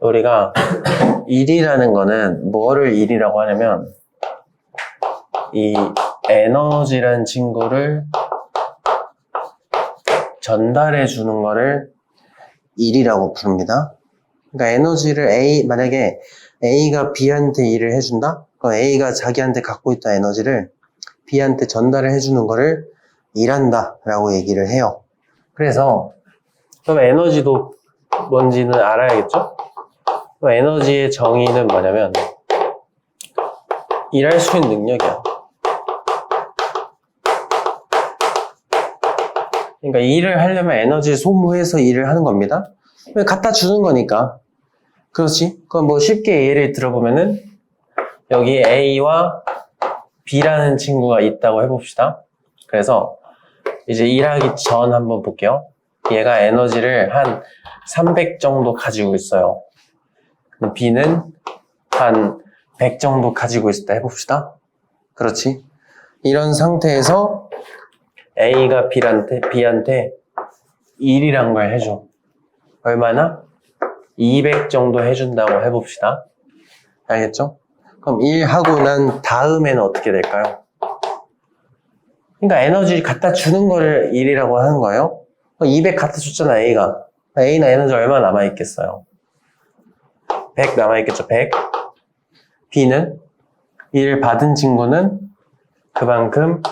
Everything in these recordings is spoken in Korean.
우리가 일이라는 거는 뭐를 일이라고 하냐면 이 에너지라는 친구를 전달해 주는 거를 일이라고 부릅니다. 그러니까 에너지를 만약에 A가 B한테 일을 해준다? 그럼 A가 자기한테 갖고 있던 에너지를 B한테 전달을 해주는 거를 일한다 라고 얘기를 해요. 그래서 그럼 에너지도 뭔지는 알아야겠죠? 그럼 에너지의 정의는 뭐냐면 일할 수 있는 능력이야. 그러니까 일을 하려면 에너지를 소모해서 일을 하는 겁니다. 갖다 주는 거니까. 그렇지? 그럼 뭐 쉽게 예를 들어보면은 여기 A와 B라는 친구가 있다고 해봅시다. 그래서 이제 일하기 전 한번 볼게요. 얘가 에너지를 한 300 정도 가지고 있어요. B는 한 100 정도 가지고 있다 해봅시다. 그렇지? 이런 상태에서 A가 B한테 일이란 걸 해줘. 얼마나? 200 정도 해준다고 해봅시다. 알겠죠? 그럼 일하고 난 다음에는 어떻게 될까요? 그러니까 에너지 갖다 주는 거를 일이라고 하는 거예요. 200 갖다 줬잖아, A가. A는 에너지 얼마 남아있겠어요? 100 남아있겠죠, 100. B는 일을 받은 친구는 그만큼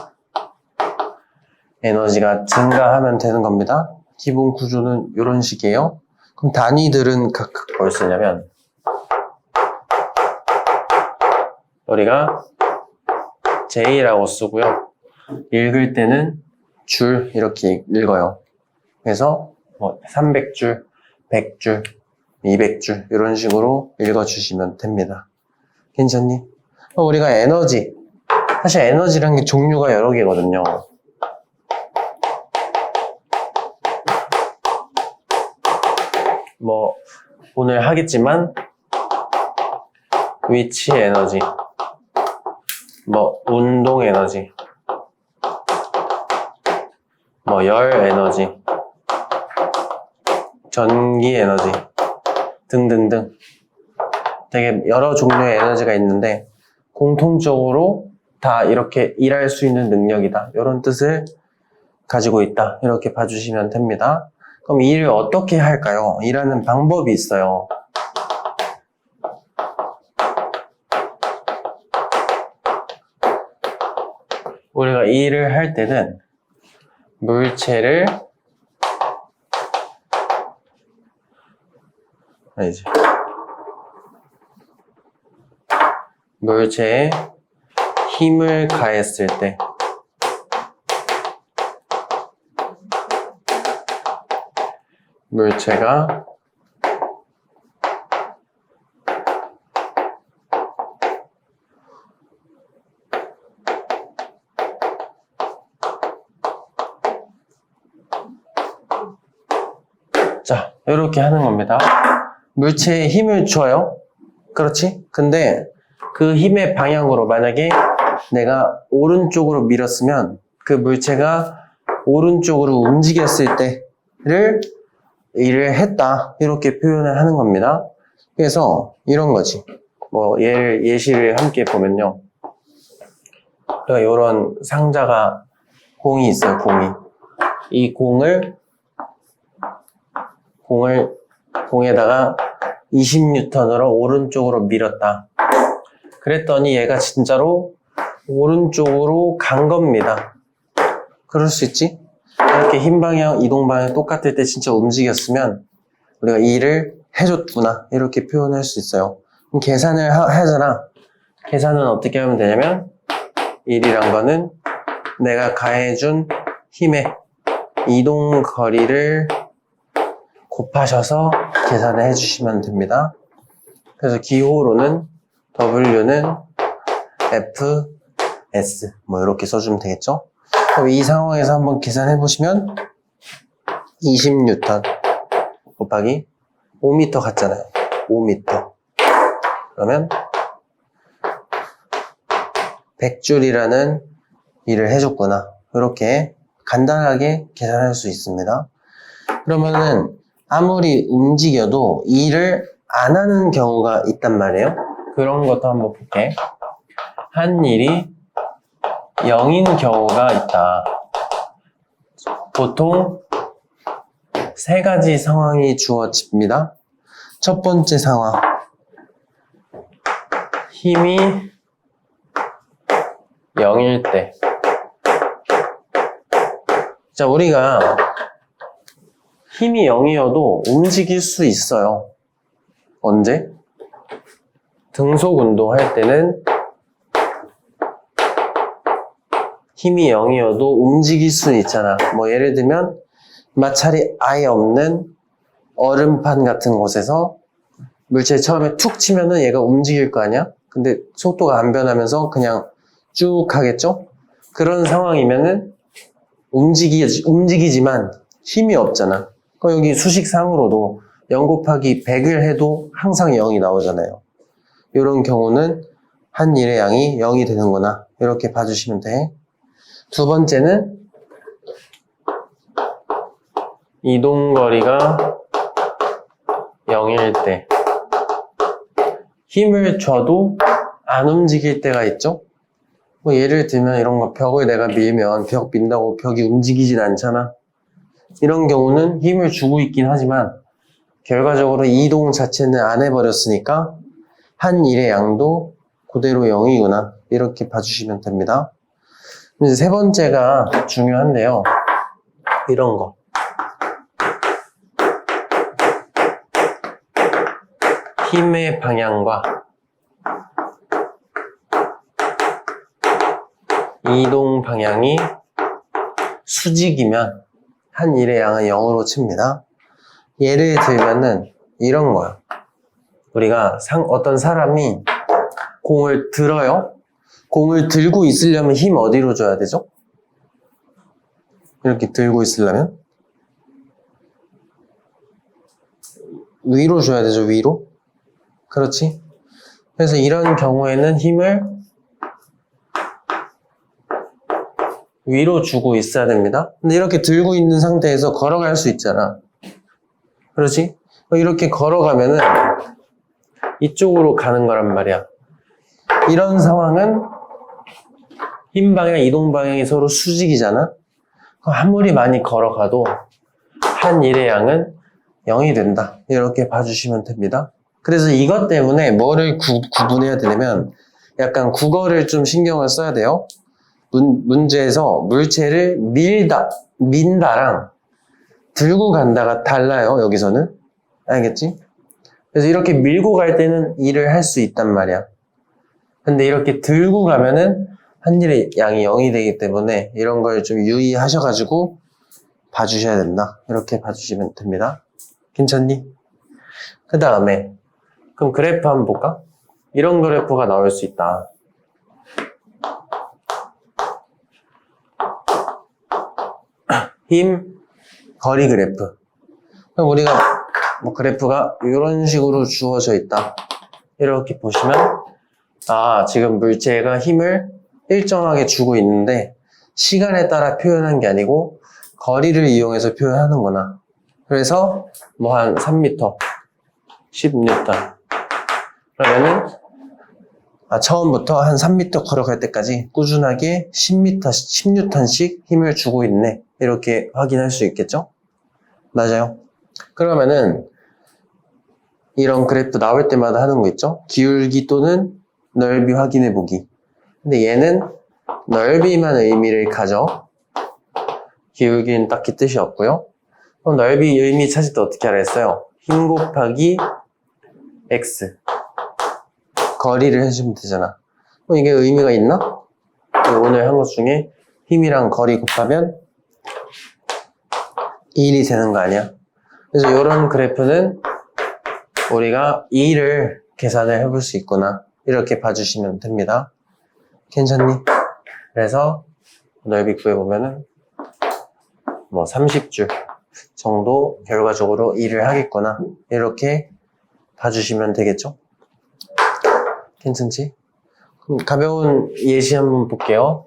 에너지가 증가하면 되는 겁니다. 기본 구조는 이런 식이에요. 그럼 단위들은 각각 뭘 쓰냐면 우리가 J라고 쓰고요. 읽을 때는 줄 이렇게 읽어요. 그래서 뭐 300줄, 100줄, 200줄 이런 식으로 읽어주시면 됩니다. 괜찮니? 우리가 사실 에너지라는 게 종류가 여러 개거든요. 뭐 오늘 하겠지만 위치 에너지, 뭐 운동 에너지, 뭐 열 에너지, 전기 에너지 등등등 되게 여러 종류의 에너지가 있는데 공통적으로 다 이렇게 일할 수 있는 능력이다 이런 뜻을 가지고 있다 이렇게 봐주시면 됩니다. 그럼 일을 어떻게 할까요? 일하는 방법이 있어요. 우리가 일을 할 때는 물체의 힘을 가했을 때 물체가 자, 이렇게 하는 겁니다. 물체에 힘을 줘요. 그렇지? 근데 그 힘의 방향으로 만약에 내가 오른쪽으로 밀었으면 그 물체가 오른쪽으로 움직였을 때를 일을 했다 이렇게 표현을 하는 겁니다. 그래서 이런 거지. 뭐 예시를 함께 보면요. 그러니까 이런 상자가 공이 있어요. 이 공에다가 20N으로 오른쪽으로 밀었다. 그랬더니 얘가 진짜로 오른쪽으로 간 겁니다. 그럴 수 있지? 이렇게 힘 방향, 이동 방향 똑같을 때 진짜 움직였으면 우리가 일을 해줬구나 이렇게 표현할 수 있어요. 그럼 계산을 하잖아. 계산은 어떻게 하면 되냐면 일이란 거는 내가 가해준 힘의 이동 거리를 곱하셔서 계산을 해주시면 됩니다. 그래서 기호로는 W는 FS 뭐 이렇게 써주면 되겠죠? 그럼 이 상황에서 한번 계산해 보시면 20N 곱하기 5m 같잖아요. 5m 그러면 100줄이라는 일을 해줬구나. 이렇게 간단하게 계산할 수 있습니다. 그러면은 아무리 움직여도 일을 안 하는 경우가 있단 말이에요. 그런 것도 한번 볼게. 한 일이 0인 경우가 있다. 보통 세 가지 상황이 주어집니다. 첫 번째 상황. 힘이 0일 때. 자, 우리가 힘이 0이어도 움직일 수 있어요. 언제? 등속 운동할 때는 힘이 0이어도 움직일 수 있잖아. 뭐 예를 들면 마찰이 아예 없는 얼음판 같은 곳에서 물체 처음에 툭 치면은 얘가 움직일 거 아니야? 근데 속도가 안 변하면서 그냥 쭉 가겠죠? 그런 상황이면은 움직이지만 힘이 없잖아. 그럼 여기 수식상으로도 0 곱하기 100을 해도 항상 0이 나오잖아요. 이런 경우는 한 일의 양이 0이 되는구나. 이렇게 봐주시면 돼. 두 번째는 이동거리가 0일 때. 힘을 줘도 안 움직일 때가 있죠? 뭐 예를 들면 이런 거, 벽을 내가 밀면 벽 민다고 벽이 움직이진 않잖아. 이런 경우는 힘을 주고 있긴 하지만 결과적으로 이동 자체는 안 해버렸으니까 한 일의 양도 그대로 0이구나. 이렇게 봐주시면 됩니다. 이제 세 번째가 중요한데요. 이런 거. 힘의 방향과 이동 방향이 수직이면 한 일의 양은 0으로 칩니다. 예를 들면은 이런 거야. 우리가 어떤 사람이 공을 들어요. 공을 들고 있으려면 힘 어디로 줘야 되죠? 이렇게 들고 있으려면 위로 줘야 되죠, 위로. 그렇지? 그래서 이런 경우에는 힘을 위로 주고 있어야 됩니다. 근데 이렇게 들고 있는 상태에서 걸어갈 수 있잖아. 그렇지? 이렇게 걸어가면은 이쪽으로 가는 거란 말이야. 이런 상황은 힘 방향, 이동 방향이 서로 수직이잖아. 아무리 많이 걸어가도 한 일의 양은 0이 된다. 이렇게 봐주시면 됩니다. 그래서 이것 때문에 뭐를 구분해야 되냐면 약간 국어를 좀 신경을 써야 돼요. 문제에서 물체를 민다랑 들고 간다가 달라요. 여기서는. 알겠지? 그래서 이렇게 밀고 갈 때는 일을 할 수 있단 말이야. 근데 이렇게 들고 가면은 한 일의 양이 0이 되기 때문에 이런 걸 좀 유의하셔가지고 봐주셔야 된다. 이렇게 봐주시면 됩니다. 괜찮니? 그 다음에 그럼 그래프 한번 볼까? 이런 그래프가 나올 수 있다. 힘, 거리 그래프. 그럼 우리가 뭐 그래프가 이런 식으로 주어져 있다. 이렇게 보시면 지금 물체가 힘을 일정하게 주고 있는데 시간에 따라 표현한 게 아니고 거리를 이용해서 표현하는구나. 그래서 뭐 한 3m, 10N. 그러면은 처음부터 한 3m 걸어갈 때까지 꾸준하게 10N씩 힘을 주고 있네. 이렇게 확인할 수 있겠죠? 맞아요. 그러면은 이런 그래프 나올 때마다 하는 거 있죠? 기울기 또는 넓이 확인해 보기. 근데 얘는 넓이만 의미를 가져. 기울기는 딱히 뜻이 없고요. 그럼 넓이 의미 찾을 때 어떻게 하라 했어요? 힘 곱하기 x. 거리를 해주면 되잖아. 그럼 이게 의미가 있나? 오늘 한 것 중에 힘이랑 거리 곱하면 1이 되는 거 아니야? 그래서 이런 그래프는 우리가 2를 계산을 해볼 수 있구나. 이렇게 봐주시면 됩니다. 괜찮니? 그래서 넓이 구해보면은 뭐 30줄 정도 결과적으로 2를 하겠구나. 이렇게 봐주시면 되겠죠? 괜찮지? 그럼 가벼운 예시 한번 볼게요.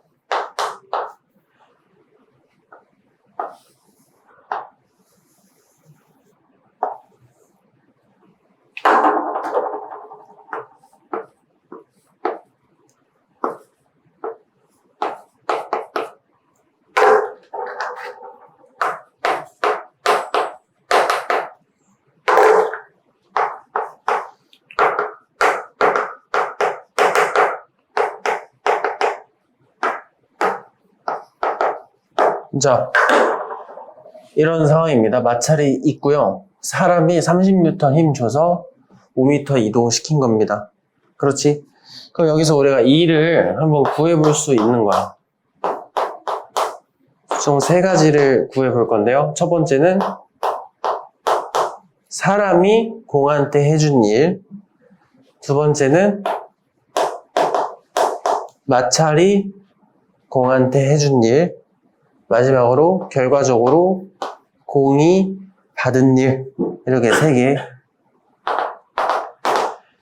자, 이런 상황입니다. 마찰이 있고요. 사람이 30N 힘 줘서 5m 이동시킨 겁니다. 그렇지? 그럼 여기서 우리가 E를 한번 구해볼 수 있는 거야. 총 3가지를 구해볼 건데요. 첫 번째는 사람이 공한테 해준 일. 두 번째는 마찰이 공한테 해준 일. 마지막으로 결과적으로 공이 받은 일. 이렇게 3개.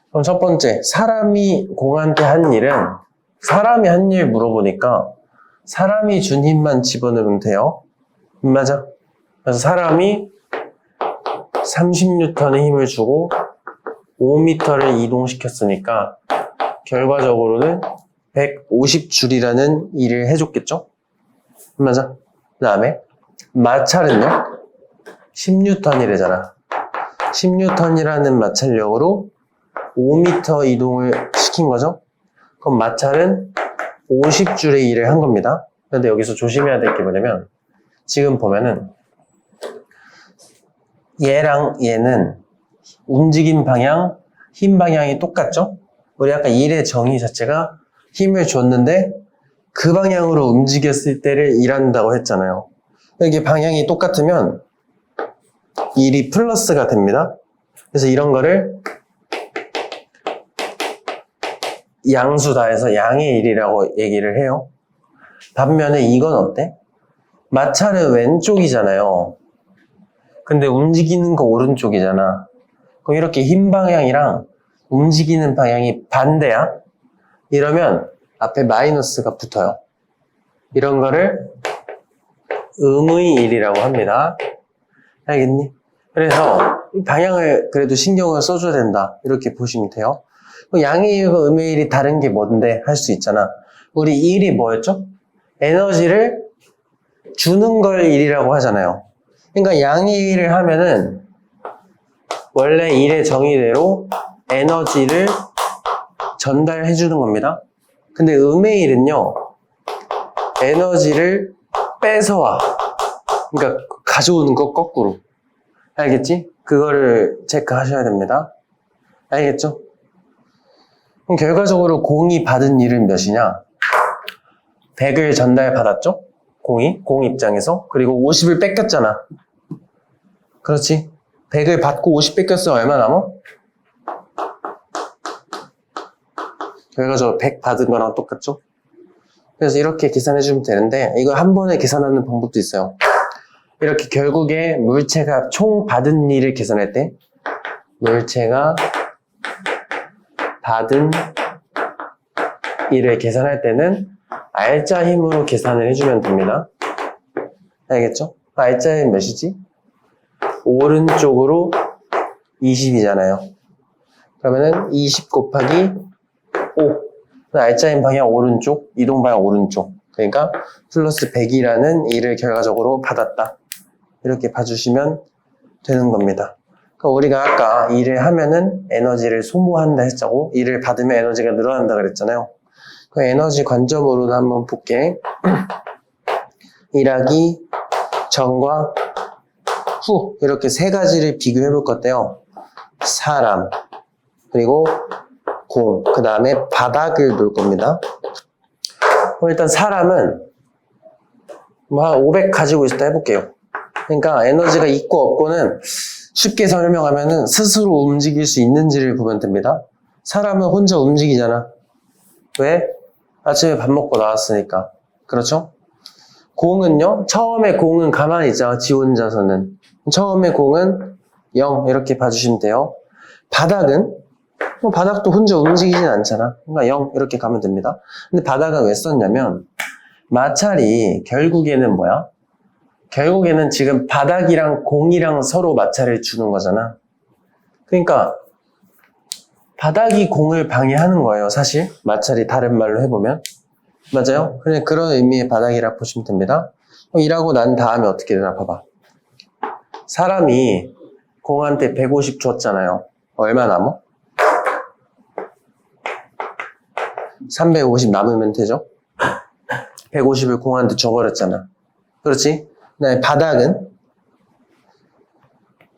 그럼 첫 번째, 사람이 공한테 한 일은 사람이 한 일 물어보니까 사람이 준 힘만 집어넣으면 돼요. 맞아? 그래서 사람이 30N의 힘을 주고 5m를 이동시켰으니까 결과적으로는 150줄이라는 일을 해줬겠죠? 맞아? 그 다음에 마찰은요? 10N이래잖아. 10N이라는 마찰력으로 5m 이동을 시킨 거죠? 그럼 마찰은 50줄의 일을 한 겁니다. 그런데 여기서 조심해야 될 게 뭐냐면 지금 보면은 얘랑 얘는 움직임 방향, 힘 방향이 똑같죠? 우리 아까 일의 정의 자체가 힘을 줬는데 그 방향으로 움직였을 때를 일한다고 했잖아요. 이게 방향이 똑같으면 일이 플러스가 됩니다. 그래서 이런 거를 양수 다해서 양의 일이라고 얘기를 해요. 반면에 이건 어때? 마찰은 왼쪽이잖아요. 근데 움직이는 거 오른쪽이잖아. 그럼 이렇게 힘 방향이랑 움직이는 방향이 반대야? 이러면 앞에 마이너스가 붙어요. 이런 거를 음의 일이라고 합니다. 알겠니? 그래서 이 방향을 그래도 신경을 써줘야 된다. 이렇게 보시면 돼요. 양의 일과 음의 일이 다른 게 뭔데 할 수 있잖아. 우리 일이 뭐였죠? 에너지를 주는 걸 일이라고 하잖아요. 그러니까 양의 일을 하면은 원래 일의 정의대로 에너지를 전달해 주는 겁니다. 근데 음의 일은요, 에너지를 뺏어와. 그러니까 가져오는 거 거꾸로. 알겠지? 그거를 체크하셔야 됩니다. 알겠죠? 그럼 결과적으로 공이 받은 일은 몇이냐? 100을 전달받았죠? 공 입장에서. 그리고 50을 뺏겼잖아. 그렇지? 100을 받고 50 뺏겼으면 얼마 남아? 결과적으로 100 받은 거랑 똑같죠? 그래서 이렇게 계산해주면 되는데 이거 한 번에 계산하는 방법도 있어요. 이렇게 결국에 물체가 총 받은 일을 계산할 때 물체가 받은 일을 계산할 때는 알짜 힘으로 계산을 해주면 됩니다. 알겠죠? 알짜 힘 몇이지? 오른쪽으로 20이잖아요. 그러면은 20 곱하기 5. 알짜 힘 방향 오른쪽, 이동 방향 오른쪽. 그러니까 플러스 100이라는 일을 결과적으로 받았다. 이렇게 봐주시면 되는 겁니다. 그러니까 우리가 아까 일을 하면은 에너지를 소모한다 했자고, 일을 받으면 에너지가 늘어난다 그랬잖아요. 그 에너지 관점으로도 한번 볼게. 일하기 전과 후 이렇게 3가지를 비교해 볼 건데요. 사람, 그리고 공, 그 다음에 바닥을 놓을 겁니다. 일단 사람은 뭐 한 500 가지고 있었다 해볼게요. 그러니까 에너지가 있고 없고는 쉽게 설명하면은 스스로 움직일 수 있는지를 보면 됩니다. 사람은 혼자 움직이잖아. 왜? 아침에 밥 먹고 나왔으니까. 그렇죠? 공은요? 처음에 공은 가만히 있잖아. 지 혼자서는. 처음에 공은 0 이렇게 봐주시면 돼요. 바닥은? 바닥도 혼자 움직이진 않잖아. 그러니까 0 이렇게 가면 됩니다. 근데 바닥은 왜 썼냐면 마찰이 결국에는 뭐야? 결국에는 지금 바닥이랑 공이랑 서로 마찰을 주는 거잖아. 그러니까 바닥이 공을 방해하는 거예요. 사실 마찰이 다른 말로 해보면. 맞아요? 그런 의미의 바닥이라 보시면 됩니다. 일하고 난 다음에 어떻게 되나 봐봐. 사람이 공한테 150 줬잖아요. 얼마 남아? 350 남으면 되죠? 150을 공한테 줘버렸잖아. 그렇지? 그다음에 바닥은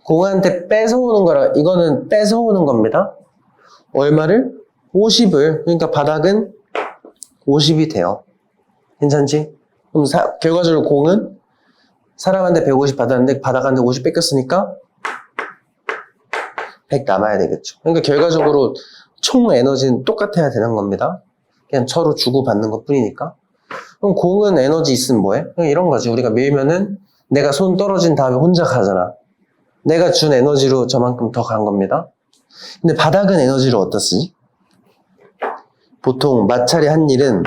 공한테 뺏어오는 거라, 이거는 뺏어오는 겁니다. 얼마를? 50을. 그러니까 바닥은 50이 돼요. 괜찮지? 그럼 결과적으로 공은 사람한테 150 받았는데 바닥한테 50 뺏겼으니까 100 남아야 되겠죠. 그러니까 결과적으로 총 에너지는 똑같아야 되는 겁니다. 그냥 서로 주고받는 것 뿐이니까. 그럼 공은 에너지 있으면 뭐해? 그냥 이런 거지. 우리가 밀면은 내가 손 떨어진 다음에 혼자 가잖아. 내가 준 에너지로 저만큼 더 간 겁니다. 근데 바닥은 에너지를 어디다 쓰지? 보통 마찰이 한 일은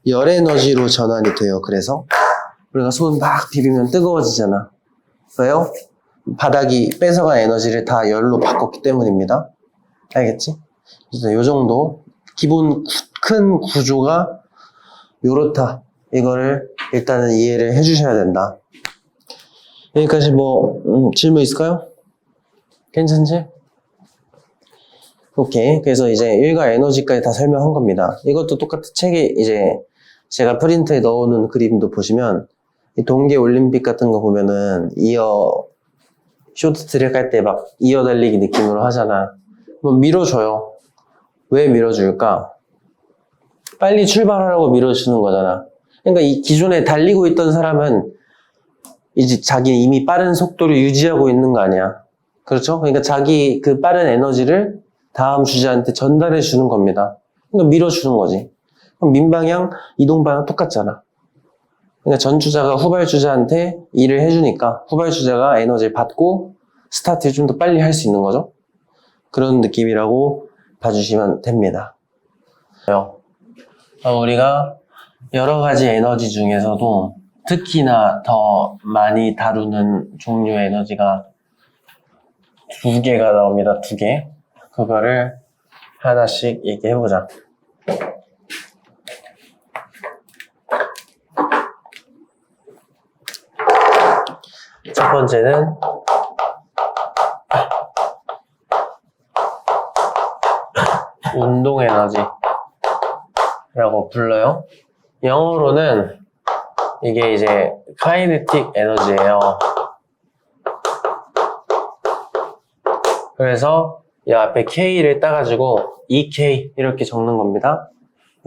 열 에너지로 전환이 돼요. 그래서 우리가 손 막 비비면 뜨거워지잖아. 왜요? 바닥이 뺏어간 에너지를 다 열로 바꿨기 때문입니다. 알겠지? 그래서 요 정도 기본 큰 구조가 요렇다. 이거를 일단은 이해를 해주셔야 된다. 여기까지 뭐 질문 있을까요? 괜찮지? 오케이. 그래서 이제 일과 에너지까지 다 설명한 겁니다. 이것도 똑같은 책에 이제 제가 프린트에 넣어놓은 그림도 보시면 이 동계 올림픽 같은 거 보면은 쇼트트랙 할 때 막 이어 달리기 느낌으로 하잖아. 뭐 밀어줘요. 왜 밀어줄까? 빨리 출발하라고 밀어주는 거잖아. 그러니까 이 기존에 달리고 있던 사람은 이제 자기 이미 빠른 속도를 유지하고 있는 거 아니야. 그렇죠? 그러니까 자기 그 빠른 에너지를 다음 주자한테 전달해 주는 겁니다. 그러니까 밀어주는 거지. 그럼 민방향, 이동방향 똑같잖아. 그러니까 전 주자가 후발 주자한테 일을 해주니까 후발 주자가 에너지를 받고 스타트를 좀 더 빨리 할 수 있는 거죠. 그런 느낌이라고 봐주시면 됩니다. 우리가 여러 가지 에너지 중에서도 특히나 더 많이 다루는 종류의 에너지가 2개가 나옵니다. 2개. 그거를 하나씩 얘기해보자. 첫 번째는 운동 에너지라고 불러요. 영어로는 이게 이제 카이네틱 에너지예요. 그래서 이 앞에 K를 따가지고 EK 이렇게 적는 겁니다.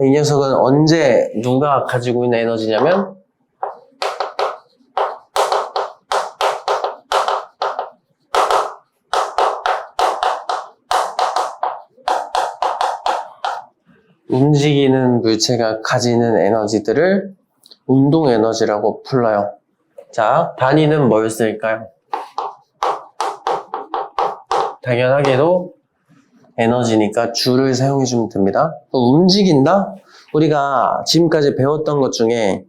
이 녀석은 언제 누가 가지고 있는 에너지냐면 움직이는 물체가 가지는 에너지들을 운동 에너지라고 불러요. 자, 단위는 뭘 쓸까요? 당연하게도 에너지니까 줄을 사용해주면 됩니다. 움직인다? 우리가 지금까지 배웠던 것 중에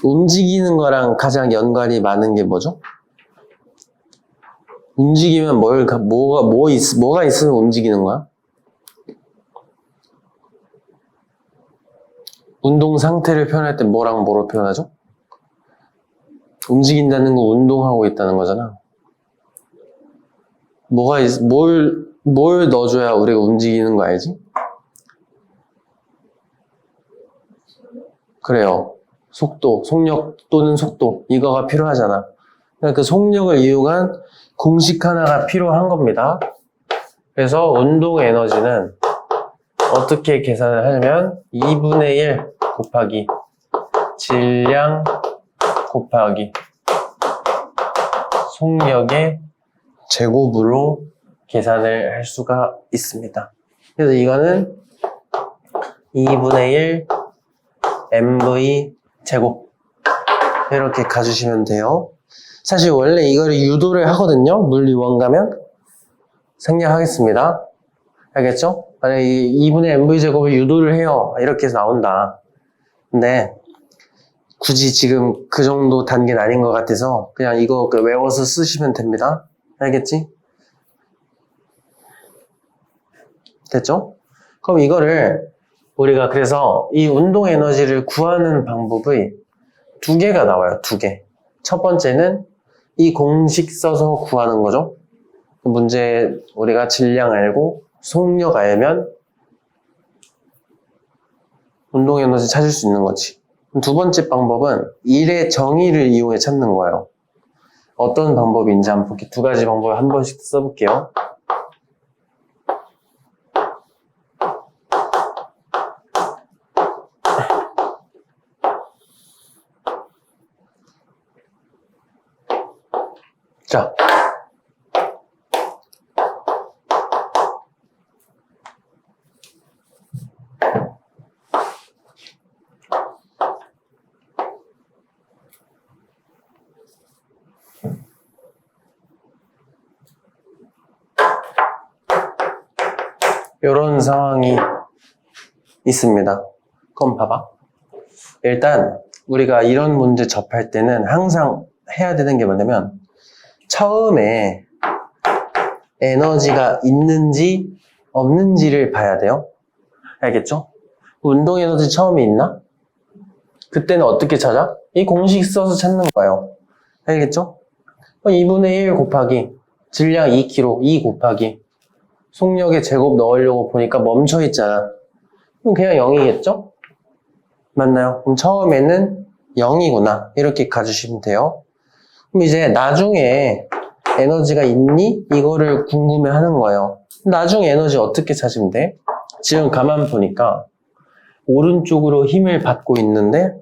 움직이는 거랑 가장 연관이 많은 게 뭐죠? 움직이면 뭐가 있으면 움직이는 거야? 운동 상태를 표현할 때 뭐랑 뭐로 표현하죠? 움직인다는 거 운동하고 있다는 거잖아. 뭘 넣어줘야 우리가 움직이는 거 알지? 그래요. 속도, 속력 또는 속도. 이거가 필요하잖아. 그러니까 그 속력을 이용한 공식 하나가 필요한 겁니다. 그래서 운동 에너지는 어떻게 계산을 하냐면 2분의 1 곱하기 질량 곱하기 속력의 제곱으로 계산을 할 수가 있습니다. 그래서 이거는 2분의 1 mv 제곱 이렇게 가주시면 돼요. 사실 원래 이거를 유도를 하거든요. 물리원 가면 생략하겠습니다. 알겠죠? 만약에 2분의 mv 제곱을 유도를 해요. 이렇게 해서 나온다. 근데 굳이 지금 그 정도 단계는 아닌 것 같아서 그냥 이거 외워서 쓰시면 됩니다. 알겠지? 됐죠? 그럼 이거를 우리가 그래서 이 운동 에너지를 구하는 방법이 2개가 나와요. 2개. 첫 번째는 이 공식 써서 구하는 거죠. 문제 우리가 질량 알고 속력 알면 운동 에너지 찾을 수 있는 거지. 두 번째 방법은 일의 정의를 이용해 찾는 거예요. 어떤 방법인지 한번 볼게요. 두 가지 방법을 한 번씩 써볼게요. 자, 이런 상황이 있습니다. 그럼 봐봐. 일단 우리가 이런 문제 접할 때는 항상 해야 되는 게 뭐냐면 처음에 에너지가 있는지 없는지를 봐야 돼요. 알겠죠? 운동 에너지 처음에 있나? 그때는 어떻게 찾아? 이 공식 써서 찾는 거예요. 알겠죠? 2분의 1 곱하기 질량 2kg 2 곱하기 속력의 제곱 넣으려고 보니까 멈춰 있잖아. 그럼 그냥 0이겠죠? 맞나요? 그럼 처음에는 0이구나. 이렇게 가주시면 돼요. 그럼 이제 나중에 에너지가 있니? 이거를 궁금해 하는 거예요. 나중에 에너지 어떻게 찾으면 돼? 지금 가만 보니까 오른쪽으로 힘을 받고 있는데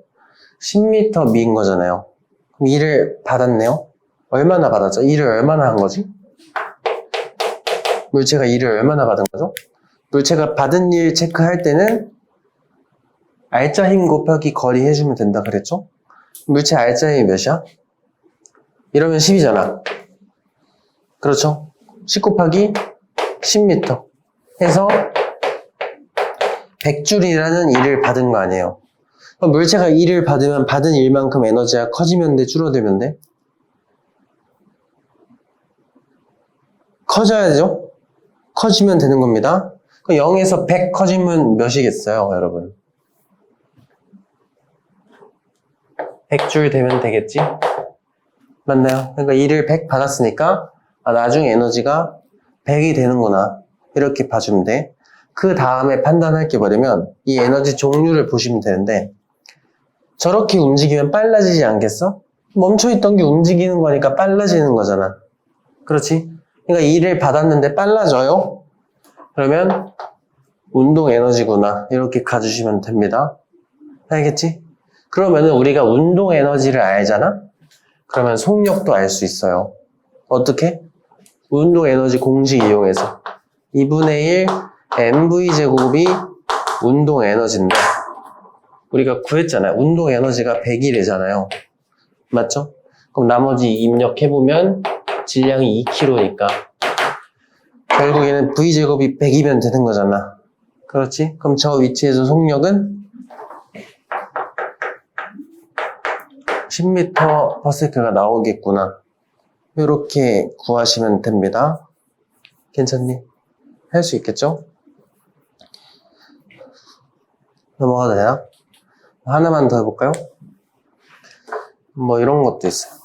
10m 미인 거잖아요. 그럼 2를 받았네요. 얼마나 받았죠? 2를 얼마나 한 거지? 물체가 2를 얼마나 받은 거죠? 물체가 받은 일 체크할 때는 알짜 힘 곱하기 거리 해주면 된다 그랬죠? 물체 알짜 힘이 몇이야? 이러면 10이잖아. 그렇죠? 10 곱하기 10m 해서 100줄이라는 일을 받은 거 아니에요. 그럼 물체가 일을 받으면 받은 일만큼 에너지가 커지면 돼? 줄어들면 돼? 커져야 되죠? 커지면 되는 겁니다. 0에서 100 커지면 몇이겠어요, 여러분? 100줄 되면 되겠지? 맞나요? 그러니까 1을 100 받았으니까 나중에 에너지가 100이 되는구나. 이렇게 봐주면 돼. 그 다음에 판단할 게 뭐냐면 이 에너지 종류를 보시면 되는데 저렇게 움직이면 빨라지지 않겠어? 멈춰있던 게 움직이는 거니까 빨라지는 거잖아. 그렇지? 그러니까 1을 받았는데 빨라져요? 그러면 운동 에너지구나. 이렇게 가주시면 됩니다. 알겠지? 그러면은 우리가 운동 에너지를 알잖아? 그러면 속력도 알 수 있어요. 어떻게? 운동 에너지 공식 이용해서 2분의 1 mv제곱이 운동 에너지인데 우리가 구했잖아요. 운동 에너지가 100이래잖아요. 맞죠? 그럼 나머지 입력해보면 질량이 2kg니까 결국에는 v제곱이 100이면 되는 거잖아. 그렇지? 그럼 저 위치에서 속력은 10m/s가 나오겠구나. 이렇게 구하시면 됩니다. 괜찮니? 할 수 있겠죠? 넘어가도 되나? 하나만 더 해볼까요? 뭐 이런 것도 있어요.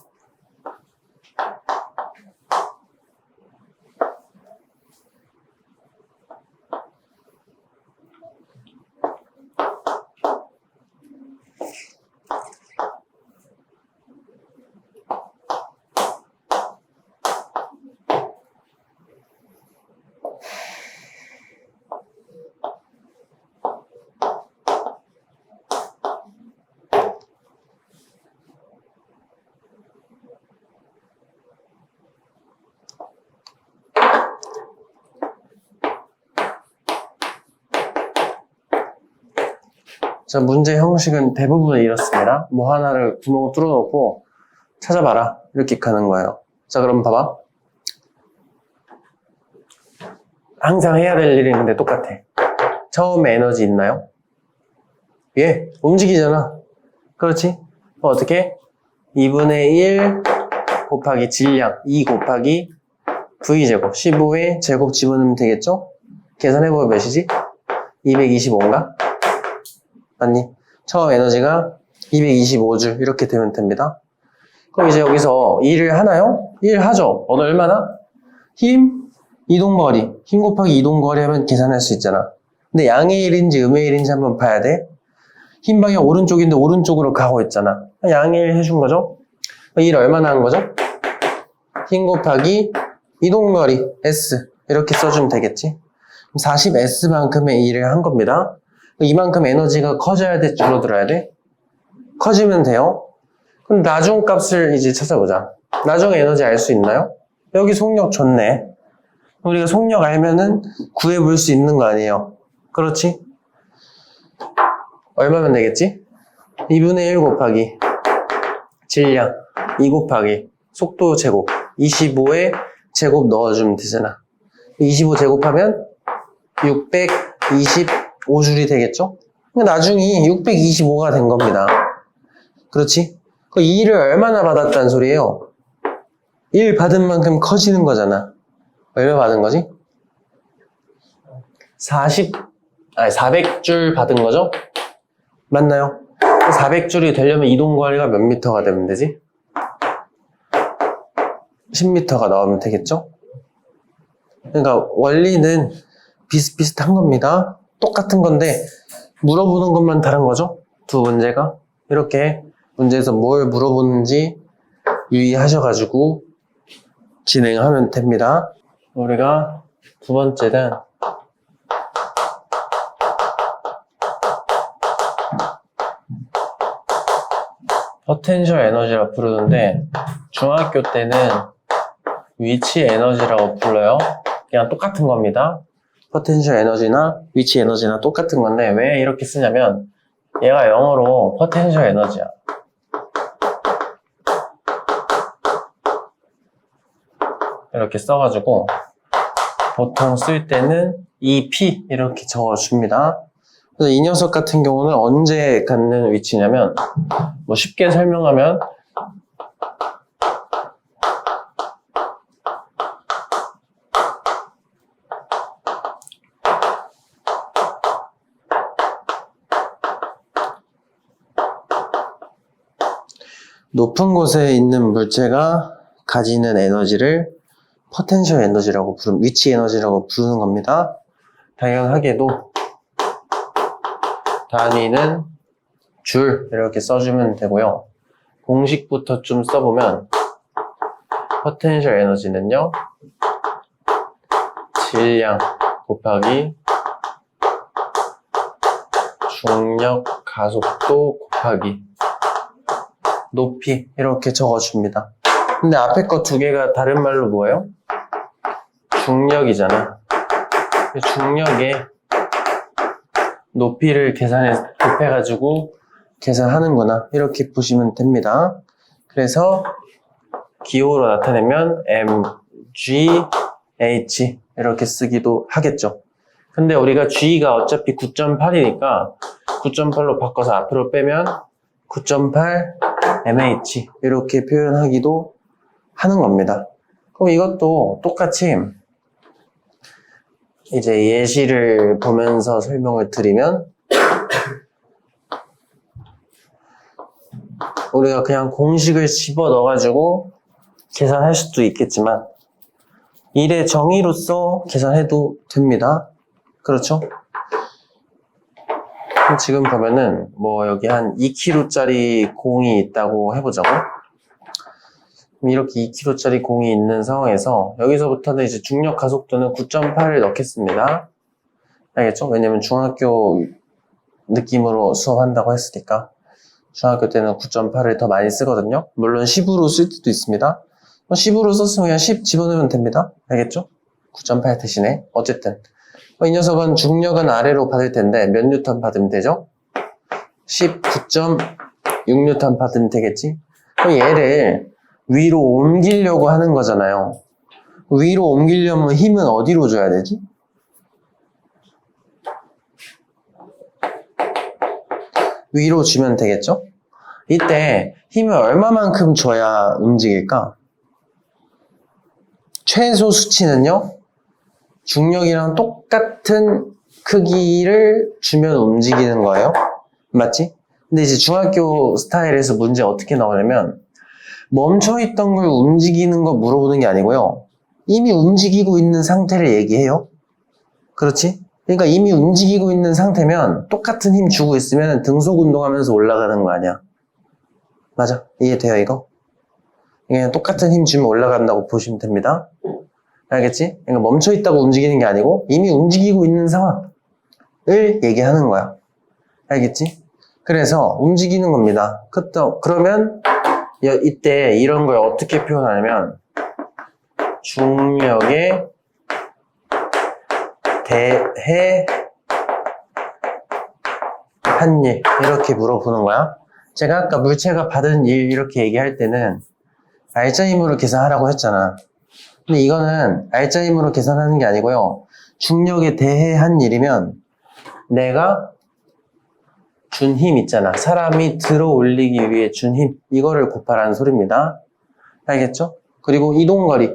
자, 문제 형식은 대부분 이렇습니다. 뭐 하나를 구멍 뚫어놓고 찾아봐라. 이렇게 가는 거예요. 자, 그럼 봐봐. 항상 해야 될 일이 있는데 똑같아. 처음에 에너지 있나요? 예, 움직이잖아. 그렇지? 어떻게? 2분의 1 곱하기 질량 2 곱하기 v제곱 15에 제곱 집어넣으면 되겠죠? 계산해보면 몇이지? 225인가? 맞니? 처음 에너지가 225줄 이렇게 되면 됩니다. 그럼 이제 여기서 일을 하나요? 일 하죠. 오늘 얼마나? 힘, 이동거리. 힘 곱하기 이동거리 하면 계산할 수 있잖아. 근데 양의 일인지 음의 일인지 한번 봐야 돼. 흰 방향 오른쪽인데 오른쪽으로 가고 있잖아. 양일 해준 거죠? 일 얼마나 한 거죠? 흰 곱하기 이동거리 S 이렇게 써주면 되겠지? 40S만큼의 일을 한 겁니다. 이만큼 에너지가 커져야 돼? 줄어들어야 돼? 커지면 돼요. 그럼 나중 값을 이제 찾아보자. 나중 에너지 알 수 있나요? 여기 속력 좋네. 우리가 속력 알면은 구해볼 수 있는 거 아니에요? 그렇지? 얼마면 되겠지? 2분의 1 곱하기 질량 2 곱하기 속도 제곱 25의 제곱 넣어주면 되잖아. 25 제곱하면 625줄이 되겠죠? 나중이 625가 된 겁니다. 그렇지? 그 2를 얼마나 받았다는 소리예요? 1 받은 만큼 커지는 거잖아. 얼마 받은 거지? 400줄 받은 거죠? 맞나요? 400줄이 되려면 이동거리가 몇 미터가 되면 되지? 10m가 나오면 되겠죠? 그러니까 원리는 비슷비슷한 겁니다. 똑같은 건데 물어보는 것만 다른 거죠? 두 문제가. 이렇게 문제에서 뭘 물어보는지 유의하셔가지고 진행하면 됩니다. 우리가 두 번째는 포텐셜 에너지라고 부르는데 중학교 때는 위치 에너지라고 불러요. 그냥 똑같은 겁니다. 포텐셜 에너지나 위치 에너지나 똑같은 건데 왜 이렇게 쓰냐면 얘가 영어로 포텐셜 에너지야. 이렇게 써가지고 보통 쓸 때는 EP 이렇게 적어줍니다. 그래서 이 녀석 같은 경우는 언제 갖는 위치냐면 뭐 쉽게 설명하면 높은 곳에 있는 물체가 가지는 에너지를 포텐셜 에너지라고 부르는, 위치 에너지라고 부르는 겁니다. 당연하게도 단위는 줄 이렇게 써주면 되고요. 공식부터 좀 써보면 포텐셜 에너지는요 질량 곱하기 중력 가속도 곱하기 높이 이렇게 적어줍니다. 근데 앞에 거 두 개가 다른 말로 뭐예요? 중력이잖아. 중력에 높이를 곱해가지고 계산하는구나 이렇게 보시면 됩니다. 그래서 기호로 나타내면 mgh 이렇게 쓰기도 하겠죠. 근데 우리가 g가 어차피 9.8이니까 9.8로 바꿔서 앞으로 빼면 9.8 mh 이렇게 표현하기도 하는 겁니다. 그럼 이것도 똑같이 이제 예시를 보면서 설명을 드리면 우리가 그냥 공식을 집어 넣어가지고 계산할 수도 있겠지만 일의 정의로서 계산해도 됩니다. 그렇죠? 지금 보면은 뭐 여기 한 2kg짜리 공이 있다고 해보자고. 이렇게 2kg짜리 공이 있는 상황에서 여기서부터는 이제 중력 가속도는 9.8을 넣겠습니다. 알겠죠? 왜냐면 중학교 느낌으로 수업한다고 했으니까 중학교 때는 9.8을 더 많이 쓰거든요. 물론 10으로 쓸 때도 있습니다. 10으로 썼으면 그냥 10 집어넣으면 됩니다. 알겠죠? 9.8 대신에 어쨌든 이 녀석은 중력은 아래로 받을 텐데 몇 뉴턴 받으면 되죠? 19.6뉴턴 받으면 되겠지? 그럼 얘를 위로 옮기려고 하는 거잖아요. 위로 옮기려면 힘은 어디로 줘야 되지? 위로 주면 되겠죠? 이때 힘을 얼마만큼 줘야 움직일까? 최소 수치는요, 중력이랑 똑같은 크기를 주면 움직이는 거예요. 맞지? 근데 이제 중학교 스타일에서 문제 어떻게 나오냐면, 멈춰있던 걸 움직이는 거 물어보는 게 아니고요. 이미 움직이고 있는 상태를 얘기해요. 그렇지? 그러니까 이미 움직이고 있는 상태면 똑같은 힘 주고 있으면 등속 운동하면서 올라가는 거 아니야. 맞아? 이해돼요 이거? 이게 똑같은 힘 주면 올라간다고 보시면 됩니다. 알겠지? 그러니까 멈춰 있다고 움직이는 게 아니고 이미 움직이고 있는 상황을 얘기하는 거야. 알겠지? 그래서 움직이는 겁니다. 그러면 이때 이런 걸 어떻게 표현하냐면 중력에 대해 한 일 이렇게 물어보는 거야. 제가 아까 물체가 받은 일 이렇게 얘기할 때는 알짜 힘으로 계산하라고 했잖아. 근데 이거는 알짜 힘으로 계산하는 게 아니고요. 중력에 대해 한 일이면 내가 준 힘 있잖아. 사람이 들어 올리기 위해 준 힘. 이거를 곱하라는 소리입니다. 알겠죠? 그리고 이동거리.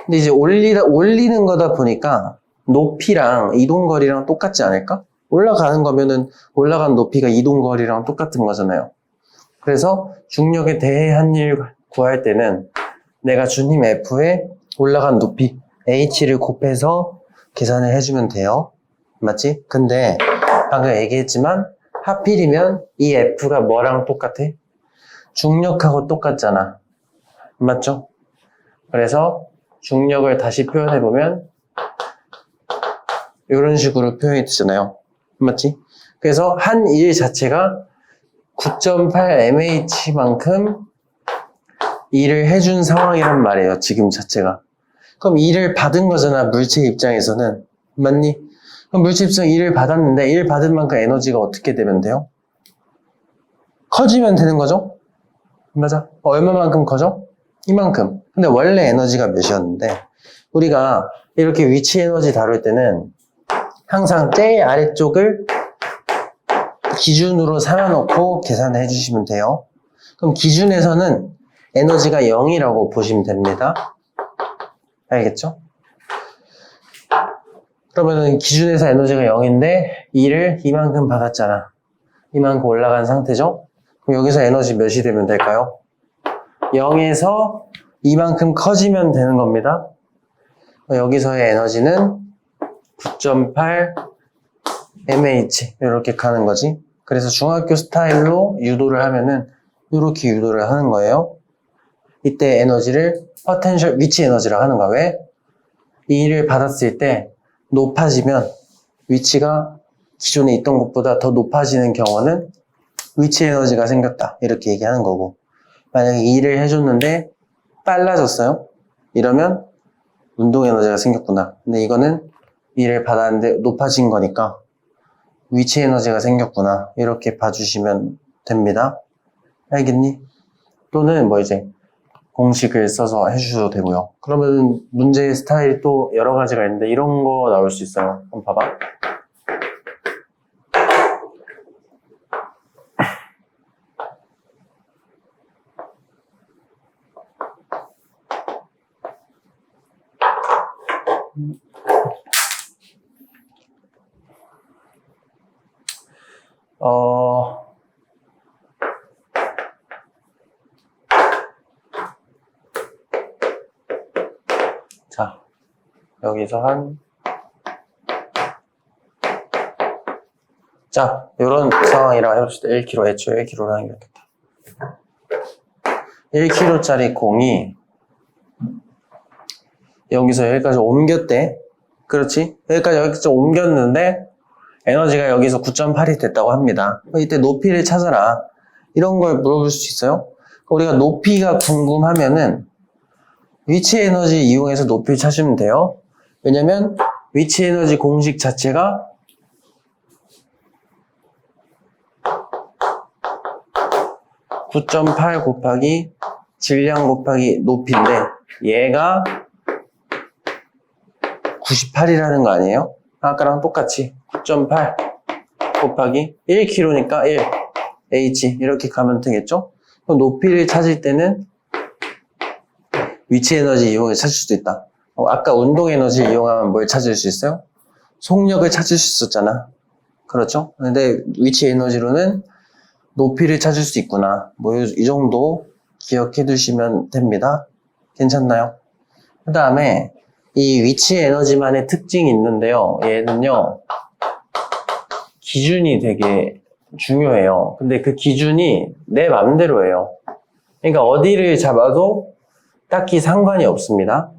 근데 이제 올리는 거다 보니까 높이랑 이동거리랑 똑같지 않을까? 올라가는 거면은 올라간 높이가 이동거리랑 똑같은 거잖아요. 그래서 중력에 대해 한 일 구할 때는 내가 준 힘 F에 올라간 높이 H를 곱해서 계산을 해주면 돼요. 맞지? 근데 방금 얘기했지만 하필이면 이 F가 뭐랑 똑같아? 중력하고 똑같잖아. 맞죠? 그래서 중력을 다시 표현해보면 이런 식으로 표현이 되잖아요. 맞지? 그래서 한 일 자체가 9.8mh만큼 일을 해준 상황이란 말이에요. 지금 자체가. 그럼 일을 받은 거잖아. 물체 입장에서는. 맞니? 그럼 물체 입장에서 일을 받았는데 일 받은 만큼 에너지가 어떻게 되면 돼요? 커지면 되는 거죠? 맞아. 얼마만큼 커져? 이만큼. 근데 원래 에너지가 몇이었는데 우리가 이렇게 위치 에너지 다룰 때는 항상 제일 아래쪽을 기준으로 삼아놓고 계산을 해주시면 돼요. 그럼 기준에서는 에너지가 0이라고 보시면 됩니다. 알겠죠? 그러면은 기준에서 에너지가 0인데 2를 이만큼 받았잖아. 이만큼 올라간 상태죠? 그럼 여기서 에너지 몇이 되면 될까요? 0에서 이만큼 커지면 되는 겁니다. 여기서의 에너지는 9.8 mH 이렇게 가는 거지. 그래서 중학교 스타일로 유도를 하면은 이렇게 유도를 하는 거예요. 이때 에너지를 포텐셜 위치 에너지라고 하는 거야. 왜? 이 일을 받았을 때 높아지면 위치가 기존에 있던 곳보다 더 높아지는 경우는 위치 에너지가 생겼다. 이렇게 얘기하는 거고, 만약에 이 일을 해줬는데 빨라졌어요. 이러면 운동 에너지가 생겼구나. 근데 이거는 일을 받았는데 높아진 거니까 위치 에너지가 생겼구나. 이렇게 봐주시면 됩니다. 알겠니? 또는 뭐 이제 공식을 써서 해주셔도 되고요. 그러면 문제의 스타일이 또 여러 가지가 있는데 이런 거 나올 수 있어요. 한번 봐봐. 자, 여기서 자, 이런 상황이라 해봅시다. 1kg, 애초에 1kg로 하는 게 좋겠다. 1kg짜리 공이 여기서 여기까지 옮겼대. 그렇지? 여기까지 옮겼는데 에너지가 여기서 9.8이 됐다고 합니다. 이때 높이를 찾아라. 이런 걸 물어볼 수 있어요. 우리가 높이가 궁금하면은 위치 에너지 이용해서 높이를 찾으면 돼요. 왜냐면 위치 에너지 공식 자체가 9.8 곱하기 질량 곱하기 높이인데 얘가 98이라는 거 아니에요? 아까랑 똑같이 9.8 곱하기 1kg니까 1 H 이렇게 가면 되겠죠? 그럼 높이를 찾을 때는 위치 에너지 이용해서 찾을 수도 있다. 아까 운동 에너지 이용하면 뭘 찾을 수 있어요? 속력을 찾을 수 있었잖아. 그렇죠? 근데 위치 에너지로는 높이를 찾을 수 있구나. 뭐 이 정도 기억해 두시면 됩니다. 괜찮나요? 그 다음에 이 위치 에너지만의 특징이 있는데요. 얘는요, 기준이 되게 중요해요. 근데 그 기준이 내 맘대로예요. 그러니까 어디를 잡아도 딱히 상관이 없습니다.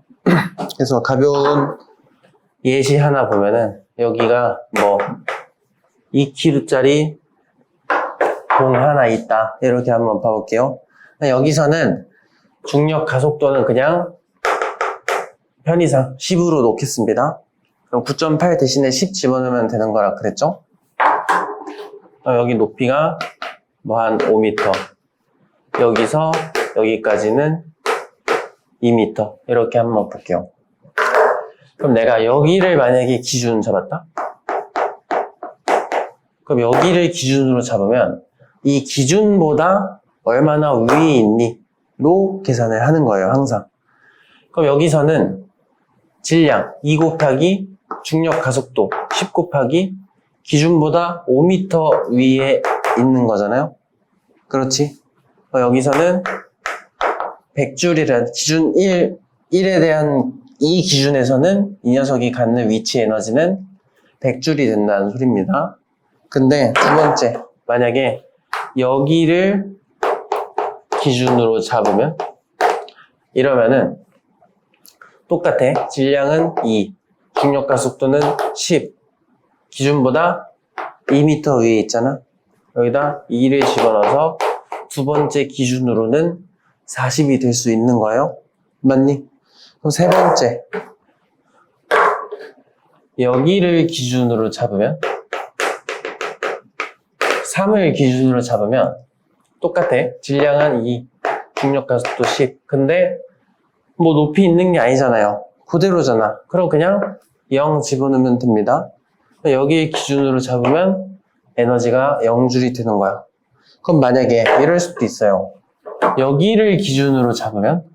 그래서 가벼운 예시 하나 보면은 여기가 뭐 2kg짜리 공 하나 있다. 이렇게 한번 봐볼게요. 여기서는 중력 가속도는 그냥 편의상 10으로 놓겠습니다. 그럼 9.8 대신에 10 집어넣으면 되는 거라 그랬죠? 여기 높이가 뭐 한 5m. 여기서 여기까지는 2m. 이렇게 한번 볼게요. 그럼 내가 여기를 만약에 기준 잡았다? 그럼 여기를 기준으로 잡으면 이 기준보다 얼마나 위에 있니? 로 계산을 하는 거예요, 항상. 그럼 여기서는 질량 2 곱하기 중력 가속도 10 곱하기 기준보다 5m 위에 있는 거잖아요. 그렇지? 여기서는 100줄이란 기준 1에 대한 이 기준에서는 이 녀석이 갖는 위치 에너지는 100줄이 된다는 소리입니다. 근데 두 번째, 만약에 여기를 기준으로 잡으면 이러면은 똑같아. 질량은 2, 중력 가속도는 10, 기준보다 2m 위에 있잖아. 여기다 2를 집어넣어서 두 번째 기준으로는 40이 될 수 있는 거예요. 맞니? 그럼 세 번째, 여기를 기준으로 잡으면 3을 기준으로 잡으면 똑같아. 질량은 2, 중력 가속도 10. 근데 뭐 높이 있는 게 아니잖아요. 그대로잖아. 그럼 그냥 0 집어넣으면 됩니다. 여기 기준으로 잡으면 에너지가 0줄이 되는 거야. 그럼 만약에 이럴 수도 있어요. 여기를 기준으로 잡으면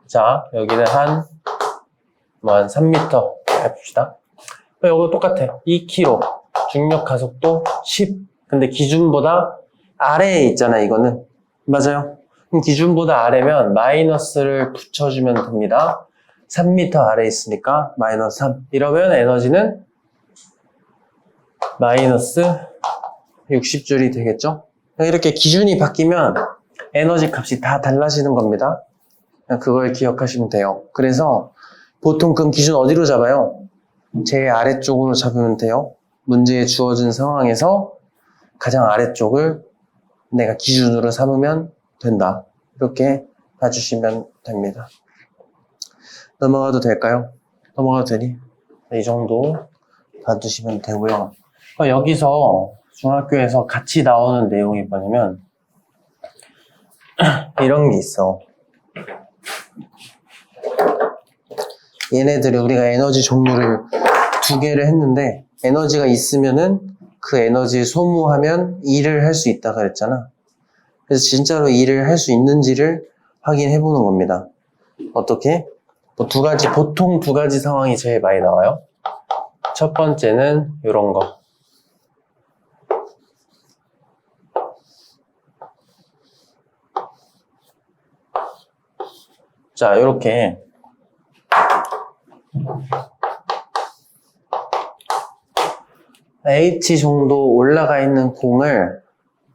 자, 여기는 한 3m 해봅시다. 이거 똑같아. 2kg 중력 가속도 10. 근데 기준보다 아래에 있잖아, 이거는. 맞아요? 그럼 기준보다 아래면 마이너스를 붙여주면 됩니다. 3m 아래에 있으니까 마이너스 3. 이러면 에너지는 마이너스 60줄이 되겠죠? 이렇게 기준이 바뀌면 에너지 값이 다 달라지는 겁니다. 그걸 기억하시면 돼요. 그래서 보통 그럼 기준 어디로 잡아요? 제일 아래쪽으로 잡으면 돼요. 문제에 주어진 상황에서 가장 아래쪽을 내가 기준으로 삼으면 된다. 이렇게 봐주시면 됩니다. 넘어가도 될까요? 넘어가도 되니? 이 정도 봐주시면 되고요. 여기서 중학교에서 같이 나오는 내용이 뭐냐면 이런 게 있어. 얘네들이 우리가 에너지 종류를 2개를 했는데 에너지가 있으면은 그 에너지를 소모하면 일을 할 수 있다 그랬잖아. 그래서 진짜로 일을 할 수 있는지를 확인해 보는 겁니다. 어떻게? 뭐 보통 두 가지 상황이 제일 많이 나와요. 첫 번째는 이런 거. 자, 이렇게 H 정도 올라가 있는 공을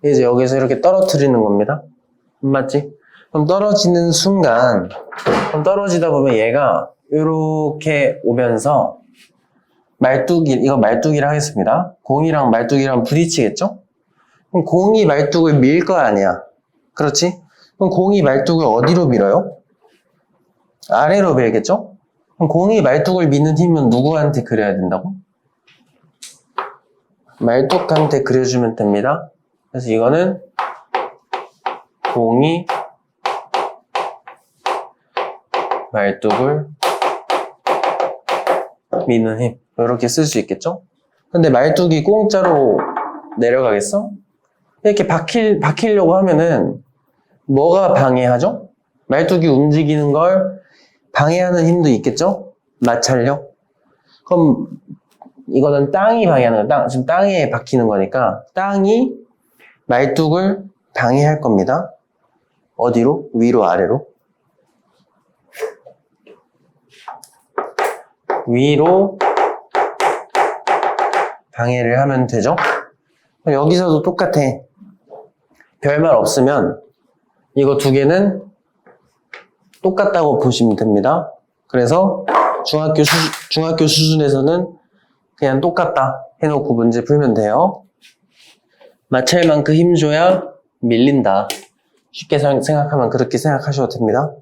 이제 여기서 이렇게 떨어뜨리는 겁니다. 맞지? 그럼 떨어지는 순간, 그럼 떨어지다 보면 얘가 이렇게 오면서 이거 말뚝이라 하겠습니다. 공이랑 말뚝이랑 부딪히겠죠? 그럼 공이 말뚝을 밀 거 아니야. 그렇지? 그럼 공이 말뚝을 어디로 밀어요? 아래로 밀겠죠? 그럼 공이 말뚝을 미는 힘은 누구한테 그려야 된다고? 말뚝한테 그려주면 됩니다. 그래서 이거는 공이 말뚝을 미는 힘, 이렇게 쓸 수 있겠죠? 근데 말뚝이 공짜로 내려가겠어? 이렇게 박히려고 하면은 뭐가 방해하죠? 말뚝이 움직이는 걸 방해하는 힘도 있겠죠? 마찰력? 그럼 이거는 땅이 방해하는 거야. 지금 땅에 박히는 거니까 땅이 말뚝을 방해할 겁니다. 어디로? 위로, 아래로? 위로, 방해를 하면 되죠. 여기서도 똑같아. 별말 없으면 이거 두 개는 똑같다고 보시면 됩니다. 그래서 중학교 수준에서는 그냥 똑같다 해놓고 문제 풀면 돼요. 마찰 만큼 힘줘야 밀린다. 쉽게 생각하면 그렇게 생각하셔도 됩니다.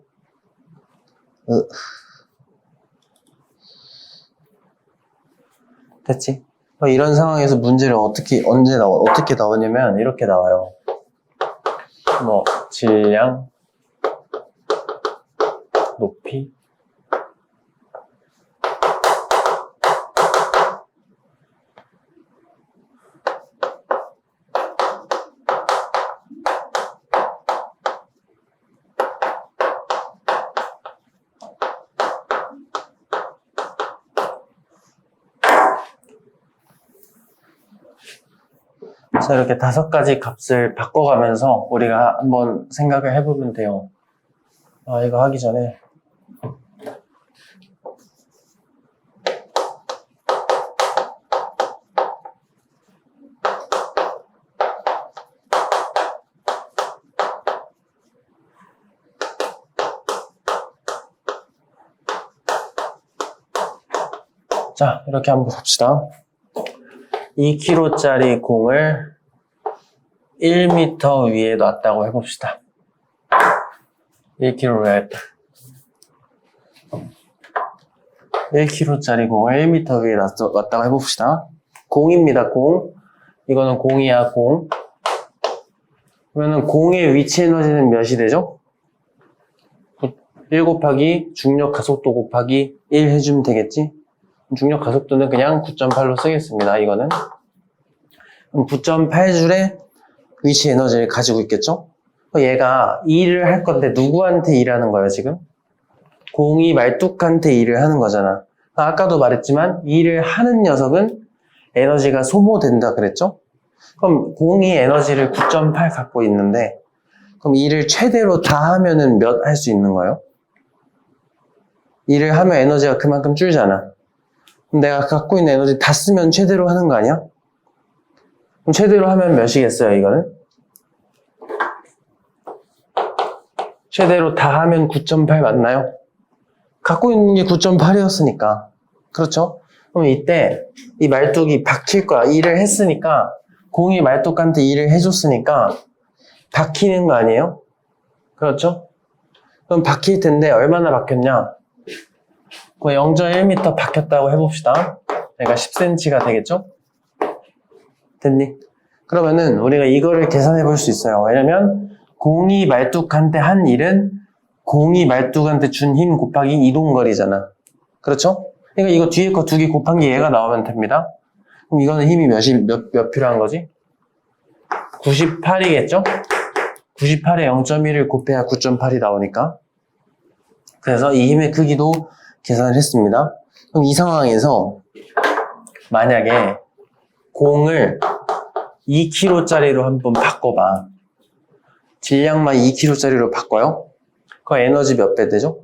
됐지? 이런 상황에서 문제를 어떻게 나오냐면 이렇게 나와요. 뭐 질량, 높이, 자, 이렇게 5가지 값을 바꿔가면서 우리가 한번 생각을 해보면 돼요. 이거 하기 전에 자, 이렇게 한번 봅시다. 2kg짜리 공을 1m 위에 놨다고 해봅시다. 1kg로 해야겠다. 1kg짜리 공을 1m 위에 놨다고 해봅시다. 공입니다, 공. 이거는 공이야, 공. 그러면은 공의 위치 에너지는 몇이 되죠? 1 곱하기 중력 가속도 곱하기 1 해주면 되겠지? 중력 가속도는 그냥 9.8로 쓰겠습니다. 이거는 9.8줄의 위치 에너지를 가지고 있겠죠? 얘가 일을 할 건데 누구한테 일하는 거예요, 지금? 공이 말뚝한테 일을 하는 거잖아. 아까도 말했지만 일을 하는 녀석은 에너지가 소모된다 그랬죠? 그럼 공이 에너지를 9.8 갖고 있는데 그럼 일을 최대로 다 하면은 몇 할 수 있는 거예요? 일을 하면 에너지가 그만큼 줄잖아. 그럼 내가 갖고 있는 에너지 다 쓰면 최대로 하는 거 아니야? 그럼 최대로 하면 몇이겠어요, 이거는? 최대로 다 하면 9.8 맞나요? 갖고 있는 게 9.8이었으니까. 그렇죠? 그럼 이때 이 말뚝이 박힐 거야. 일을 했으니까, 공이 말뚝한테 일을 해줬으니까 박히는 거 아니에요? 그렇죠? 그럼 박힐 텐데 얼마나 박혔냐? 0.1m 박혔다고 해봅시다. 그러니까 10cm가 되겠죠? 됐니? 그러면은 우리가 이거를 계산해 볼 수 있어요. 왜냐면 공이 말뚝한테 한 일은 공이 말뚝한테 준 힘 곱하기 이동거리잖아. 그렇죠? 그러니까 이거 뒤에 거 2개 곱한 게 얘가 나오면 됩니다. 그럼 이거는 힘이 몇 필요한 거지? 98이겠죠? 98에 0.1을 곱해야 9.8이 나오니까. 그래서 이 힘의 크기도 계산을 했습니다. 그럼 이 상황에서 만약에 공을 2kg짜리로 한번 바꿔봐. 질량만 2kg짜리로 바꿔요? 그럼 에너지 몇 배 되죠?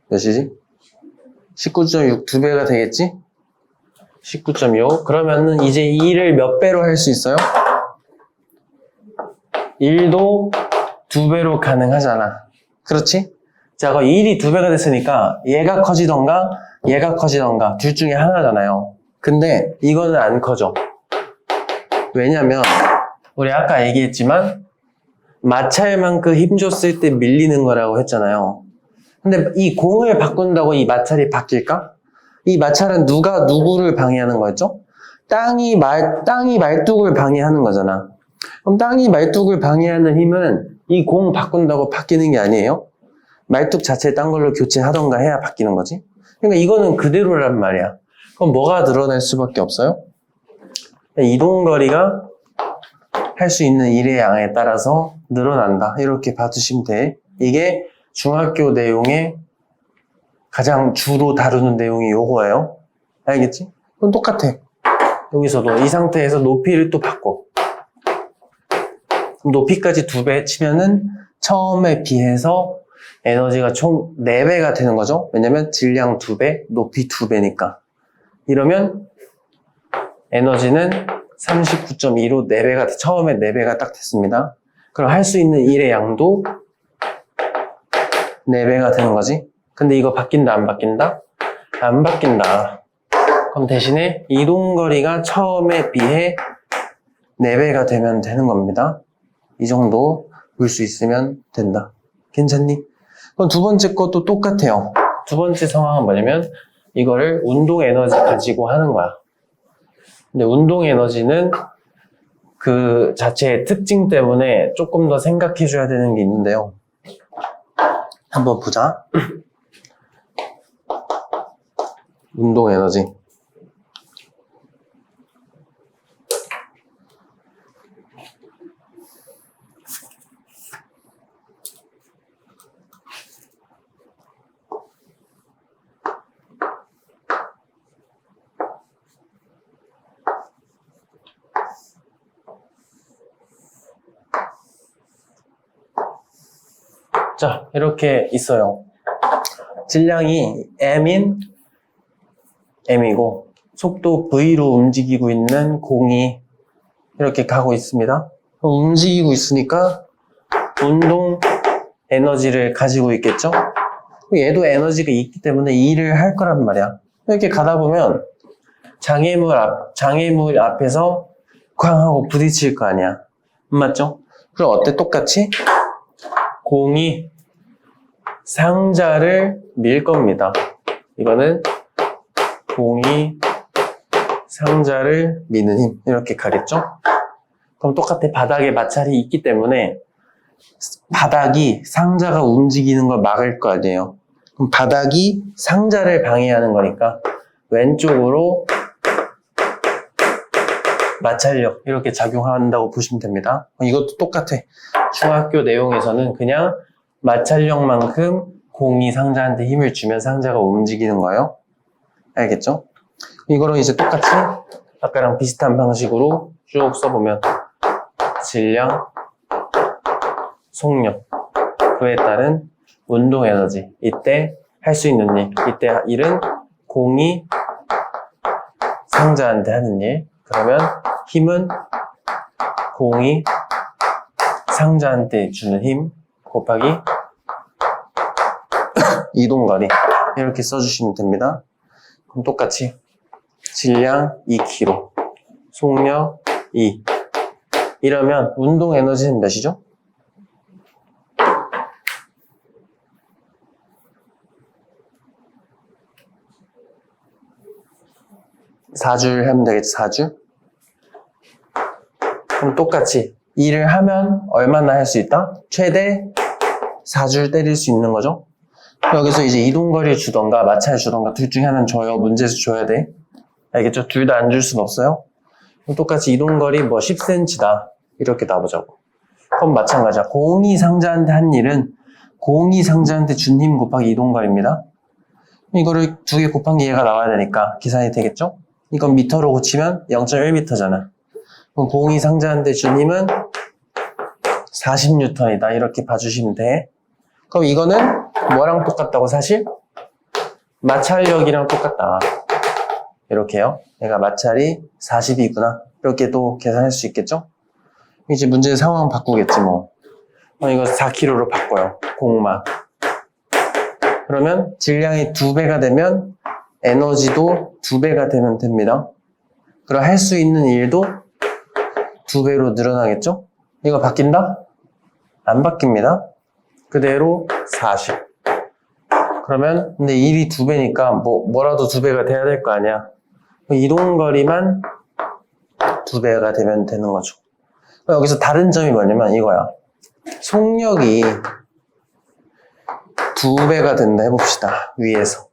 몇이지? 19.6 2배가 되겠지? 19.6 그러면은 이제 2를 몇 배로 할 수 있어요? 1도 2배로 가능하잖아. 그렇지? 자, 그럼 1이 2배가 됐으니까 얘가 커지던가 얘가 커지던가 둘 중에 하나잖아요. 근데 이거는 안 커져. 왜냐면 우리 아까 얘기했지만 마찰만큼 힘줬을 때 밀리는 거라고 했잖아요. 근데 이 공을 바꾼다고 이 마찰이 바뀔까? 이 마찰은 누가 누구를 방해하는 거였죠? 땅이 말뚝을 방해하는 거잖아. 그럼 땅이 말뚝을 방해하는 힘은 이 공 바꾼다고 바뀌는 게 아니에요? 말뚝 자체 딴 걸로 교체하던가 해야 바뀌는 거지? 그러니까 이거는 그대로란 말이야. 그럼 뭐가 늘어날 수밖에 없어요? 이동거리가 할 수 있는 일의 양에 따라서 늘어난다. 이렇게 봐주시면 돼. 이게 중학교 내용의 가장 주로 다루는 내용이 요거예요. 알겠지? 그럼 똑같아. 여기서도 이 상태에서 높이를 또 바꿔. 그럼 높이까지 2배 치면은 처음에 비해서 에너지가 총 4배가 되는 거죠. 왜냐면 질량 2배, 높이 2배니까. 이러면 에너지는 39.2로 4배가, 처음에 4배가 딱 됐습니다. 그럼 할 수 있는 일의 양도 4배가 되는 거지. 근데 이거 바뀐다, 안 바뀐다? 안 바뀐다. 그럼 대신에 이동거리가 처음에 비해 4배가 되면 되는 겁니다. 이 정도 볼 수 있으면 된다. 괜찮니? 그럼 두 번째 것도 똑같아요. 두 번째 상황은 뭐냐면 이거를 운동 에너지 가지고 하는 거야. 근데 운동 에너지는 그 자체의 특징 때문에 조금 더 생각해 줘야 되는 게 있는데요. 한번 보자. 운동 에너지. 자, 이렇게 있어요. 질량이 M이고 속도 V로 움직이고 있는 공이 이렇게 가고 있습니다. 움직이고 있으니까 운동 에너지를 가지고 있겠죠? 얘도 에너지가 있기 때문에 일을 할 거란 말이야. 이렇게 가다 보면 장애물 앞에서 쾅 하고 부딪힐 거 아니야. 맞죠? 그럼 어때? 똑같이 공이 상자를 밀 겁니다. 이거는 공이 상자를 미는 힘, 이렇게 가겠죠? 그럼 똑같아. 바닥에 마찰이 있기 때문에 바닥이 상자가 움직이는 걸 막을 거 아니에요. 그럼 바닥이 상자를 방해하는 거니까 왼쪽으로 마찰력 이렇게 작용한다고 보시면 됩니다. 이것도 똑같아. 중학교 내용에서는 그냥 마찰력만큼 공이 상자한테 힘을 주면 상자가 움직이는 거예요. 알겠죠? 이거랑 이제 똑같이 아까랑 비슷한 방식으로 쭉 써보면 질량, 속력, 그에 따른 운동 에너지, 이때 할 수 있는 일, 이때 일은 공이 상자한테 하는 일, 그러면 힘은 공이 상자한테 주는 힘 곱하기 이동거리, 이렇게 써주시면 됩니다. 그럼 똑같이 질량 2kg, 속력 2. 이러면 운동 에너지는 몇이죠? 4줄 하면 되겠지, 4줄? 그럼 똑같이 일을 하면 얼마나 할 수 있다? 최대 4줄 때릴 수 있는 거죠? 여기서 이제 이동거리 주던가 마찰 주던가 둘 중에 하나는 줘요. 문제에서 줘야 돼. 알겠죠? 둘 다 안 줄 순 없어요. 그럼 똑같이 이동거리 뭐 10cm다. 이렇게 놔보자고. 그럼 마찬가지야. 공이 상자한테 한 일은 공이 상자한테 준 힘 곱하기 이동거리입니다. 이거를 두 개 곱한 게 얘가 나와야 되니까 계산이 되겠죠? 이건 미터로 고치면 0.1m잖아. 그럼 공이 상자한테 준 힘은 40N이다. 이렇게 봐주시면 돼. 그럼 이거는 뭐랑 똑같다고 사실? 마찰력이랑 똑같다. 이렇게요. 얘가 마찰이 40이구나. 이렇게 또 계산할 수 있겠죠? 이제 문제 상황 바꾸겠지 뭐. 이거 4kg로 바꿔요. 공만. 그러면 질량이 2배가 되면 에너지도 2배가 되면 됩니다. 그럼 할 수 있는 일도 2배로 늘어나겠죠? 이거 바뀐다? 안 바뀝니다. 그대로 40. 그러면 근데 일이 2배니까 뭐라도 2배가 돼야 될 거 아니야. 이동거리만 2배가 되면 되는 거죠. 여기서 다른 점이 뭐냐면 이거야. 속력이 2배가 된다 해봅시다. 위에서.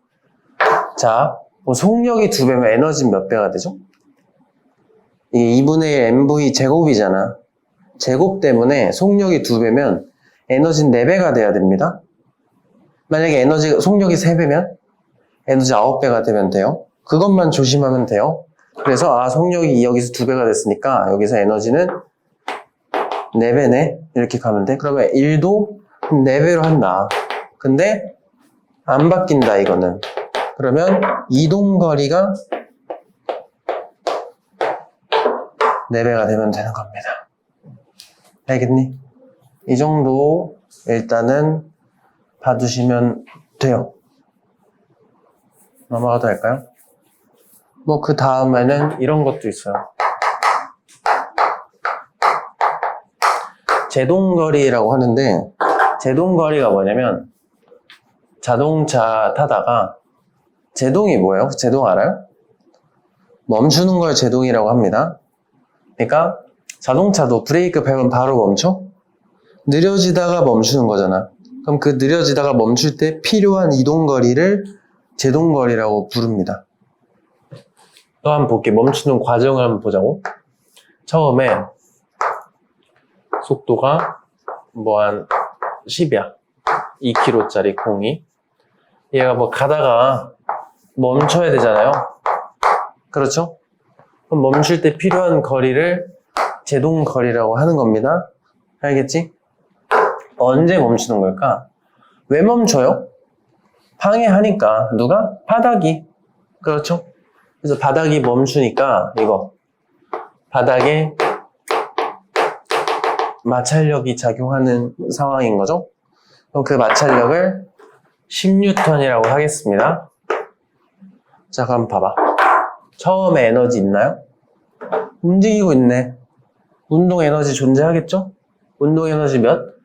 자, 속력이 2배면 에너지는 몇 배가 되죠? 이게 2분의 1 mv 제곱이잖아. 제곱 때문에 속력이 2배면 에너지는 4배가 돼야 됩니다. 만약에 속력이 3배면 에너지 9배가 되면 돼요. 그것만 조심하면 돼요. 그래서 속력이 여기서 2배가 됐으니까 여기서 에너지는 4배네. 이렇게 가면 돼. 그러면 1도 4배로 한다. 근데 안 바뀐다 이거는. 그러면 이동거리가 4배가 되면 되는 겁니다. 알겠니? 이 정도 일단은 봐두시면 돼요. 넘어가도 할까요? 뭐 그 다음에는 이런 것도 있어요. 제동거리라고 하는데, 제동거리가 뭐냐면 자동차 타다가, 제동이 뭐예요? 제동 알아요? 멈추는 걸 제동이라고 합니다. 그러니까 자동차도 브레이크 밟으면 바로 멈춰? 느려지다가 멈추는 거잖아. 그럼 그 느려지다가 멈출 때 필요한 이동거리를 제동거리라고 부릅니다. 또 한번 볼게. 멈추는 과정을 한번 보자고. 처음에 속도가 뭐 한 10이야. 2km짜리 공이. 얘가 뭐 가다가 멈춰야 되잖아요. 그렇죠? 그럼 멈출 때 필요한 거리를 제동거리라고 하는 겁니다. 알겠지? 언제 멈추는 걸까? 왜 멈춰요? 방해하니까. 누가? 바닥이. 그렇죠? 그래서 바닥이 멈추니까 이거 바닥에 마찰력이 작용하는 상황인 거죠. 그럼 그 마찰력을 10N이라고 하겠습니다. 자, 그럼 봐봐. 처음에 에너지 있나요? 움직이고 있네. 운동 에너지 존재하겠죠? 운동 에너지 몇?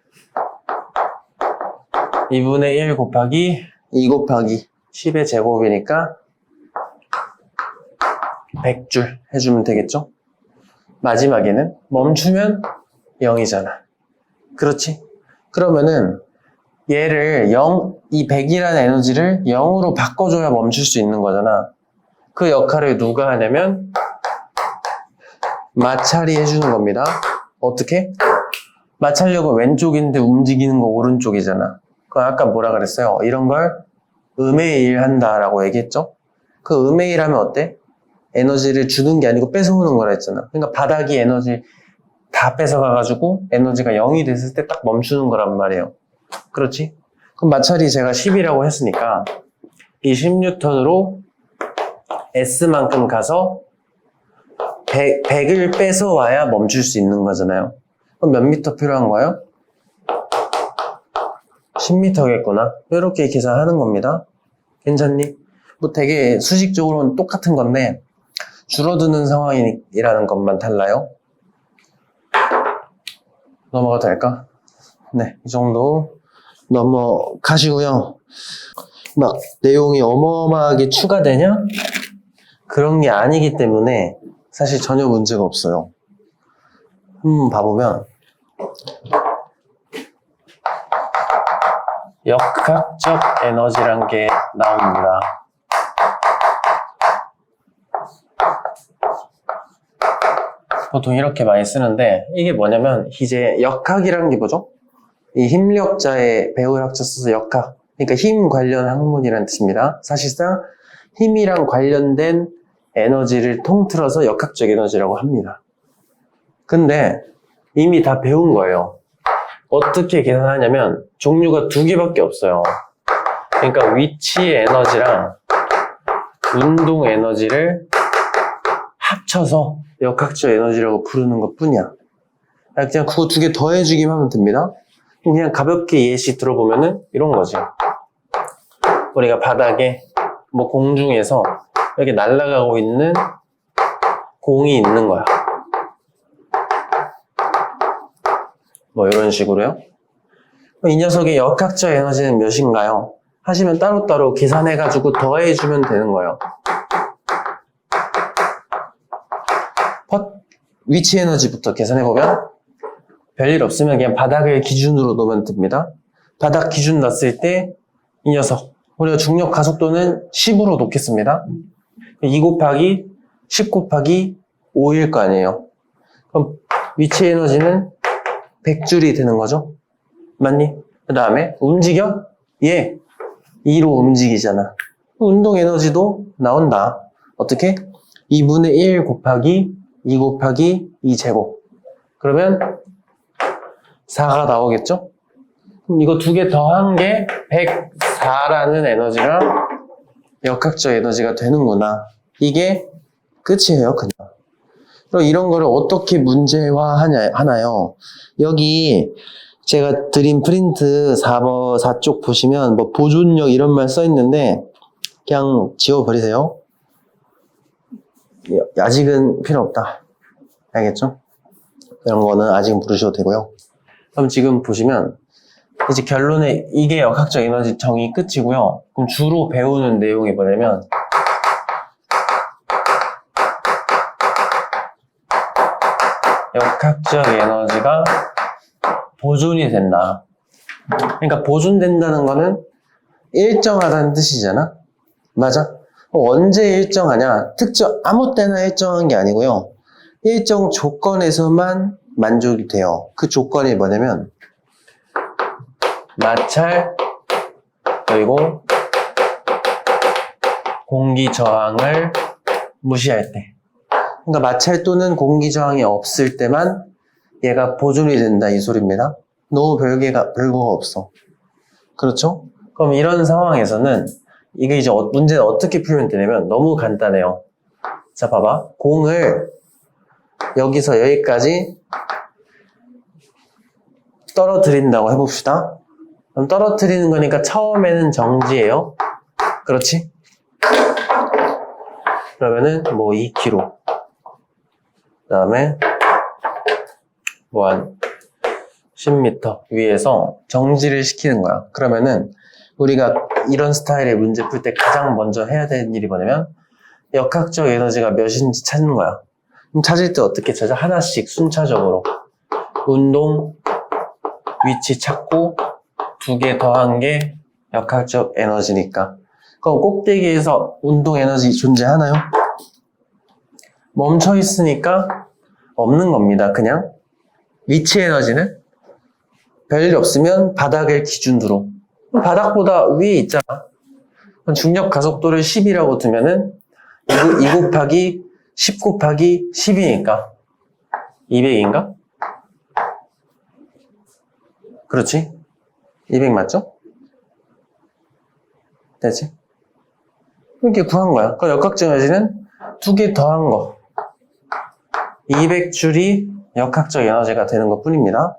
2분의 1 곱하기 2 곱하기 10의 제곱이니까 100줄 해주면 되겠죠? 마지막에는 멈추면 0이잖아. 그렇지? 그러면은 얘를 이 100이라는 에너지를 0으로 바꿔줘야 멈출 수 있는 거잖아. 그 역할을 누가 하냐면 마찰이 해주는 겁니다. 어떻게? 마찰력은 왼쪽인데 움직이는 거 오른쪽이잖아. 그 아까 뭐라 그랬어요? 이런 걸 음의 일 한다라고 얘기했죠? 그 음의 일 하면 어때? 에너지를 주는 게 아니고 뺏어오는 거라 했잖아. 그러니까 바닥이 에너지 다 뺏어가가지고 에너지가 0이 됐을 때 딱 멈추는 거란 말이에요. 그렇지? 그럼 마찰이 제가 10이라고 했으니까 이 10N으로 S만큼 가서 100을 뺏어와야 멈출 수 있는 거잖아요. 그럼 몇 미터 필요한 거예요? 10m겠구나. 이렇게 계산하는 겁니다. 괜찮니? 뭐 되게 수식적으로는 똑같은 건데 줄어드는 상황이라는 것만 달라요. 넘어가도 될까? 네, 이 정도 넘어가시고요. 막 내용이 어마어마하게 추가되냐? 그런 게 아니기 때문에 사실 전혀 문제가 없어요. 한번 봐보면 역학적 에너지란 게 나옵니다. 보통 이렇게 많이 쓰는데 이게 뭐냐면 이제 역학이라는 게 뭐죠? 이 힘력자의 배울 학자 써서 역학, 그러니까 힘 관련 학문이라는 뜻입니다. 사실상 힘이랑 관련된 에너지를 통틀어서 역학적 에너지라고 합니다. 근데 이미 다 배운 거예요. 어떻게 계산하냐면 종류가 2개밖에 없어요. 그러니까 위치 에너지랑 운동 에너지를 합쳐서 역학적 에너지라고 부르는 것 뿐이야. 그냥 그거 2개 더해주기만 하면 됩니다. 그냥 가볍게 예시 들어보면은 이런 거지. 우리가 바닥에 뭐 공중에서 이렇게 날아가고 있는 공이 있는 거야. 뭐 이런 식으로요. 이 녀석의 역학적 에너지는 몇인가요? 하시면 따로따로 계산해가지고 더해주면 되는 거예요. 위치 에너지부터 계산해보면 별일 없으면 그냥 바닥을 기준으로 놓으면 됩니다. 바닥 기준 놨을 때 이 녀석, 우리가 중력 가속도는 10으로 놓겠습니다. 2 곱하기 10 곱하기 5일 거 아니에요. 그럼 위치 에너지는 100줄이 되는 거죠. 맞니? 그 다음에 움직여? 예, 2로 움직이잖아. 운동 에너지도 나온다. 어떻게? 2분의 1 곱하기 2 곱하기 2 제곱. 그러면 4가 나오겠죠? 그럼 이거 두 개 더한 게 104라는 에너지가 역학적 에너지가 되는구나. 이게 끝이에요, 그냥. 그럼 이런 거를 어떻게 하나요? 여기 제가 드린 프린트 4쪽 보시면 뭐 보존력 이런 말 써 있는데 그냥 지워버리세요. 아직은 필요 없다. 알겠죠? 이런 거는 아직 모르셔도 되고요. 그럼 지금 보시면 이제 결론에 이게 역학적 에너지 정의 끝이고요. 그럼 주로 배우는 내용이 뭐냐면 역학적 에너지가 보존이 된다. 그러니까 보존된다는 거는 일정하다는 뜻이잖아. 맞아? 언제 일정하냐? 아무 때나 일정한 게 아니고요. 일정 조건에서만 만족이 돼요. 그 조건이 뭐냐면 마찰 그리고 공기 저항을 무시할 때. 그러니까 마찰 또는 공기 저항이 없을 때만 얘가 보존이 된다 이 소리입니다. 너무 별거가 없어. 그렇죠? 그럼 이런 상황에서는 이게 이제 문제는 어떻게 풀면 되냐면 너무 간단해요. 자, 봐봐. 공을 여기서 여기까지 떨어뜨린다고 해봅시다. 그럼 떨어뜨리는 거니까 처음에는 정지예요. 그렇지? 그러면은 뭐 2kg. 그 다음에 뭐 한 10m 위에서 정지를 시키는 거야. 그러면은 우리가 이런 스타일의 문제 풀 때 가장 먼저 해야 되는 일이 뭐냐면 역학적 에너지가 몇인지 찾는 거야. 그럼 찾을 때 어떻게 찾아? 하나씩 순차적으로 운동 위치 찾고 두 개 더한 게 역학적 에너지니까. 그럼 꼭대기에서 운동 에너지 존재하나요? 멈춰 있으니까 없는 겁니다. 그냥 위치 에너지는 별일 없으면 바닥을 기준으로 바닥보다 위에 있잖아. 중력 가속도를 10이라고 두면은 2 곱하기 10 곱하기 10이니까 200인가? 그렇지? 200 맞죠? 되지? 이렇게 구한 거야. 그 역학적 에너지는 두 개 더한 거 200줄이 역학적 에너지가 되는 것 뿐입니다.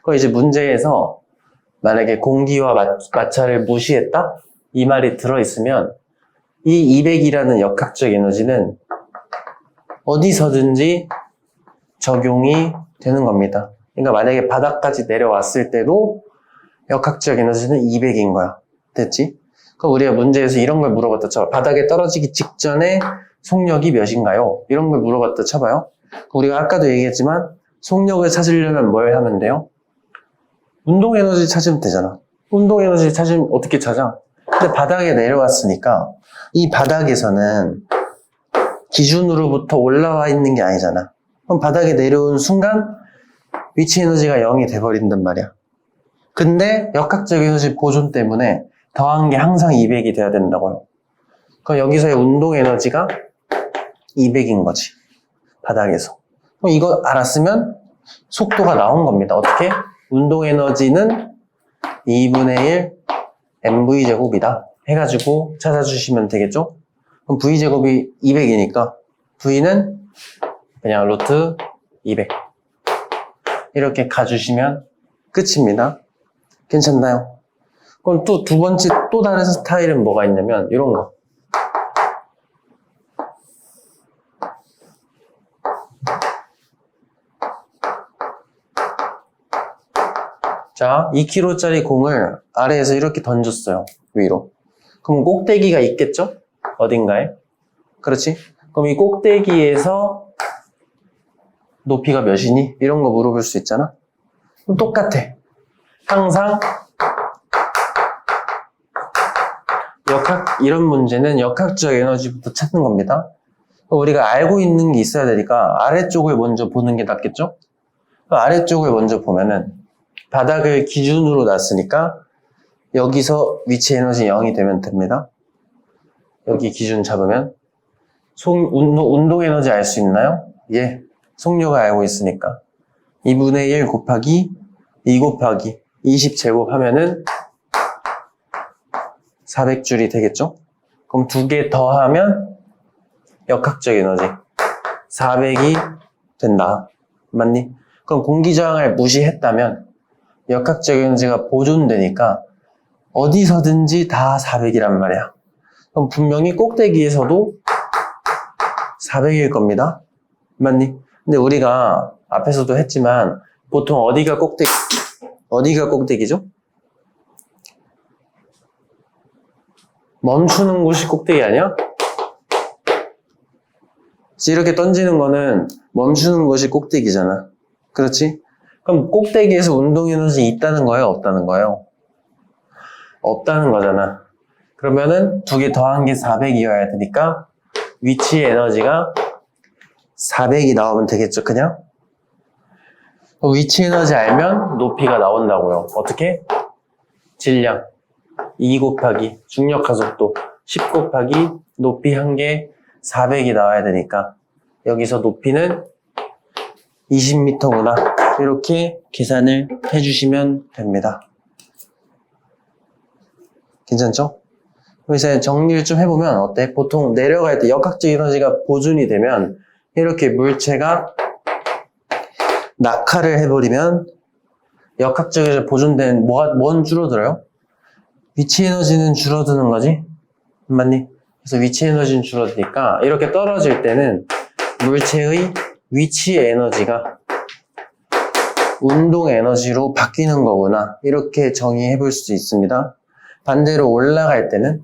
그 이제 문제에서 만약에 공기와 마찰을 무시했다? 이 말이 들어있으면 이 200이라는 역학적 에너지는 어디서든지 적용이 되는 겁니다. 그러니까 만약에 바닥까지 내려왔을 때도 역학적 에너지는 200인 거야. 됐지? 그럼 우리가 문제에서 이런 걸 물어봤다 쳐봐. 바닥에 떨어지기 직전에 속력이 몇인가요? 이런 걸 물어봤다 쳐봐요. 우리가 아까도 얘기했지만 속력을 찾으려면 뭘 하면 돼요? 운동 에너지 찾으면 되잖아. 운동 에너지 찾으면 어떻게 찾아? 근데 바닥에 내려왔으니까 이 바닥에서는 기준으로부터 올라와 있는 게 아니잖아. 그럼 바닥에 내려온 순간 위치 에너지가 0이 돼버린단 말이야. 근데 역학적 에너지 보존 때문에 더한 게 항상 200이 돼야 된다고요. 그럼 여기서의 운동 에너지가 200인 거지. 바닥에서. 그럼 이거 알았으면 속도가 나온 겁니다. 어떻게? 운동 에너지는 2분의 1 mv제곱이다. 해가지고 찾아주시면 되겠죠? 그럼 v제곱이 200이니까 v는 그냥 루트 200 이렇게 가주시면 끝입니다. 괜찮나요? 그럼 또 두 번째 또 다른 스타일은 뭐가 있냐면 이런 거. 자, 2kg짜리 공을 아래에서 이렇게 던졌어요. 위로. 그럼 꼭대기가 있겠죠? 어딘가에? 그렇지? 그럼 이 꼭대기에서 높이가 몇이니? 이런 거 물어볼 수 있잖아? 그럼 똑같아. 항상 이런 문제는 역학적 에너지부터 찾는 겁니다. 우리가 알고 있는 게 있어야 되니까 아래쪽을 먼저 보는 게 낫겠죠? 아래쪽을 먼저 보면은 바닥을 기준으로 놨으니까 여기서 위치 에너지 0이 되면 됩니다. 여기 기준 잡으면 운동 에너지 알 수 있나요? 예, 속력을 알고 있으니까 2분의 1 곱하기 2 곱하기 20제곱 하면은 400줄이 되겠죠? 그럼 두 개 더하면 역학적 에너지 400이 된다. 맞니? 그럼 공기저항을 무시했다면 역학적 에너지가 보존되니까 어디서든지 다 400이란 말이야. 그럼 분명히 꼭대기에서도 400일 겁니다. 맞니? 근데 우리가 앞에서도 했지만 보통 어디가 꼭대기죠? 멈추는 곳이 꼭대기 아니야? 이렇게 던지는 거는 멈추는 것이 꼭대기잖아. 그렇지? 그럼 꼭대기에서 운동 에너지 있다는 거예요? 없다는 거예요? 없다는 거잖아. 그러면은 두 개 더한 게 400이어야 되니까 위치 에너지가 400이 나오면 되겠죠, 그냥? 위치 에너지 알면 높이가 나온다고요. 어떻게? 질량 2 곱하기 중력 가속도 10 곱하기 높이 한 개 400이 나와야 되니까 여기서 높이는 20m구나. 이렇게 계산을 해주시면 됩니다. 괜찮죠? 이제 정리를 좀 해보면 어때? 보통 내려갈 때 역학적 에너지가 보존이 되면 이렇게 물체가 낙하를 해버리면 역학적 에너지 보존된 뭔 줄어들어요? 위치 에너지는 줄어드는 거지? 맞니? 그래서 위치 에너지는 줄어드니까 이렇게 떨어질 때는 물체의 위치 에너지가 운동 에너지로 바뀌는 거구나. 이렇게 정의해 볼 수 있습니다. 반대로 올라갈 때는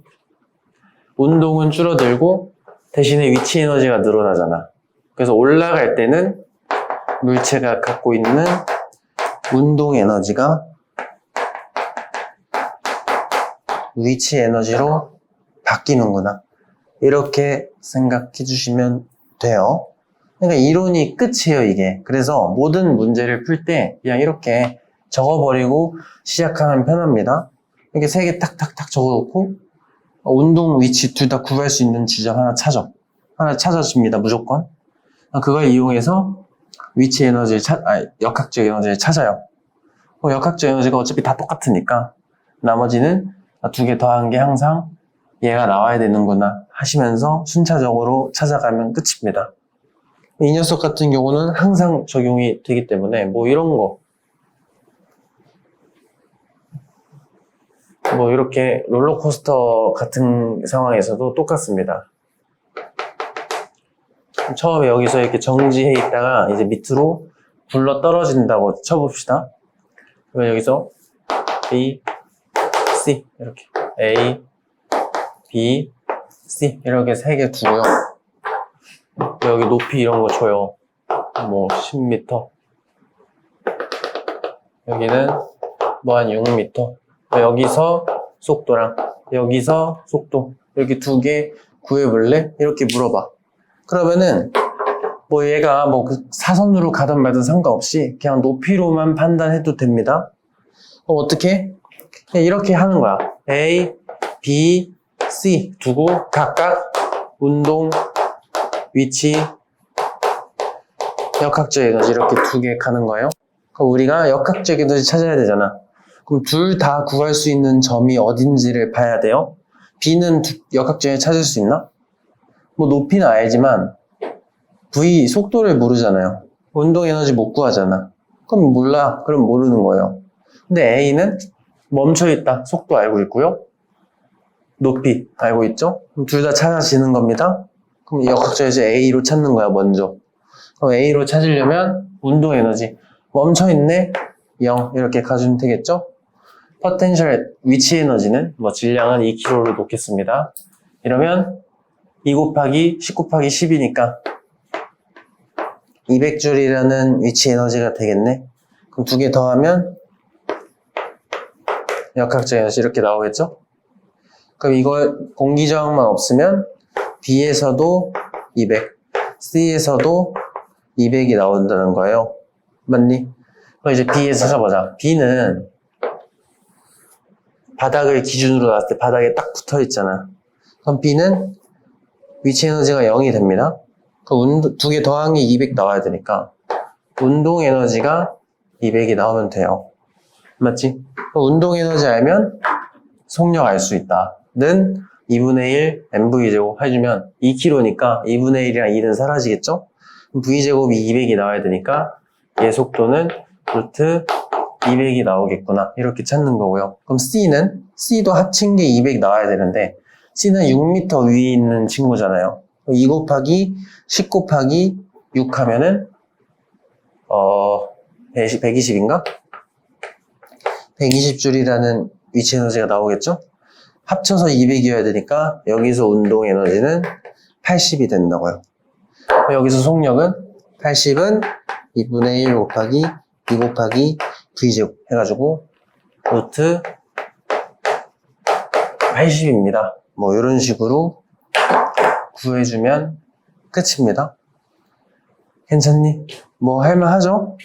운동은 줄어들고 대신에 위치 에너지가 늘어나잖아. 그래서 올라갈 때는 물체가 갖고 있는 운동 에너지가 위치 에너지로 바뀌는구나. 이렇게 생각해 주시면 돼요. 그러니까 이론이 끝이에요, 이게. 그래서 모든 문제를 풀 때 그냥 이렇게 적어버리고 시작하면 편합니다. 이렇게 세 개 탁탁탁 적어놓고 운동 위치 둘 다 구할 수 있는 지점 하나 찾아줍니다, 무조건. 그걸 이용해서 위치 에너지를 역학적 에너지를 찾아요. 역학적 에너지가 어차피 다 똑같으니까 나머지는 두 개 더한 게 항상 얘가 나와야 되는구나 하시면서 순차적으로 찾아가면 끝입니다. 이 녀석 같은 경우는 항상 적용이 되기 때문에 뭐 이런 거 뭐 이렇게 롤러코스터 같은 상황에서도 똑같습니다. 처음에 여기서 이렇게 정지해 있다가 이제 밑으로 굴러 떨어진다고 쳐봅시다. 그러면 여기서 B, C 이렇게 A, B, C 이렇게 세 개 두고요. 여기 높이 이런 거 줘요. 뭐 10m. 여기는 뭐 한 6m. 여기서 속도랑 여기서 속도 이렇게 두 개 구해볼래? 이렇게 물어봐. 그러면은 뭐 얘가 뭐 그 사선으로 가든 말든 상관없이 그냥 높이로만 판단해도 됩니다. 어떻게? 그냥 이렇게 하는 거야. A, B, C 두고 각각 운동, 위치, 역학적 에너지 이렇게 두 개 가는 거예요. 그럼 우리가 역학적 에너지 찾아야 되잖아. 그럼 둘 다 구할 수 있는 점이 어딘지를 봐야 돼요. B는 역학적 에너지 찾을 수 있나? 뭐 높이는 알지만 V 속도를 모르잖아요. 운동 에너지 못 구하잖아. 그럼 몰라. 그럼 모르는 거예요. 근데 A는 멈춰있다. 속도 알고 있고요. 높이 알고 있죠? 그럼 둘 다 찾아지는 겁니다. 그럼 역학적 에너지 A로 찾는 거야, 먼저. 그럼 A로 찾으려면 운동 에너지 멈춰있네? 0 이렇게 가주면 되겠죠? 포텐셜 위치 에너지는 뭐 질량은 2kg로 놓겠습니다. 이러면 2 곱하기 10 곱하기 10이니까 200줄이라는 위치 에너지가 되겠네. 그럼 두 개 더하면 역학적 에너지 이렇게 나오겠죠? 그럼 이걸 공기저항만 없으면 B에서도 200, C에서도 200이 나온다는 거예요. 맞니? 그럼 이제 B에서 찾아보자. B는 바닥을 기준으로 놨을 때 바닥에 딱 붙어 있잖아. 그럼 B는 위치 에너지가 0이 됩니다. 그럼 두 개 더한 게 200 나와야 되니까 운동 에너지가 200이 나오면 돼요. 맞지? 운동 에너지 알면 속력 알 수 있다. 는 2분의 1 mv제곱 해주면 2kg니까 2분의 1이랑 2는 사라지겠죠? v제곱이 200이 나와야 되니까 얘 속도는 루트 200이 나오겠구나. 이렇게 찾는 거고요. 그럼 C도 합친 게 200 나와야 되는데 C는 6m 위에 있는 친구잖아요. 2 곱하기 10 곱하기 6 하면은 120인가? 120줄이라는 위치 에너지가 나오겠죠? 합쳐서 200이어야 되니까 여기서 운동 에너지는 80이 된다고요. 여기서 속력은 80은 2분의 1 곱하기 2 곱하기 V제곱 해가지고 루트 80입니다. 뭐 이런 식으로 구해주면 끝입니다. 괜찮니? 뭐 할만하죠?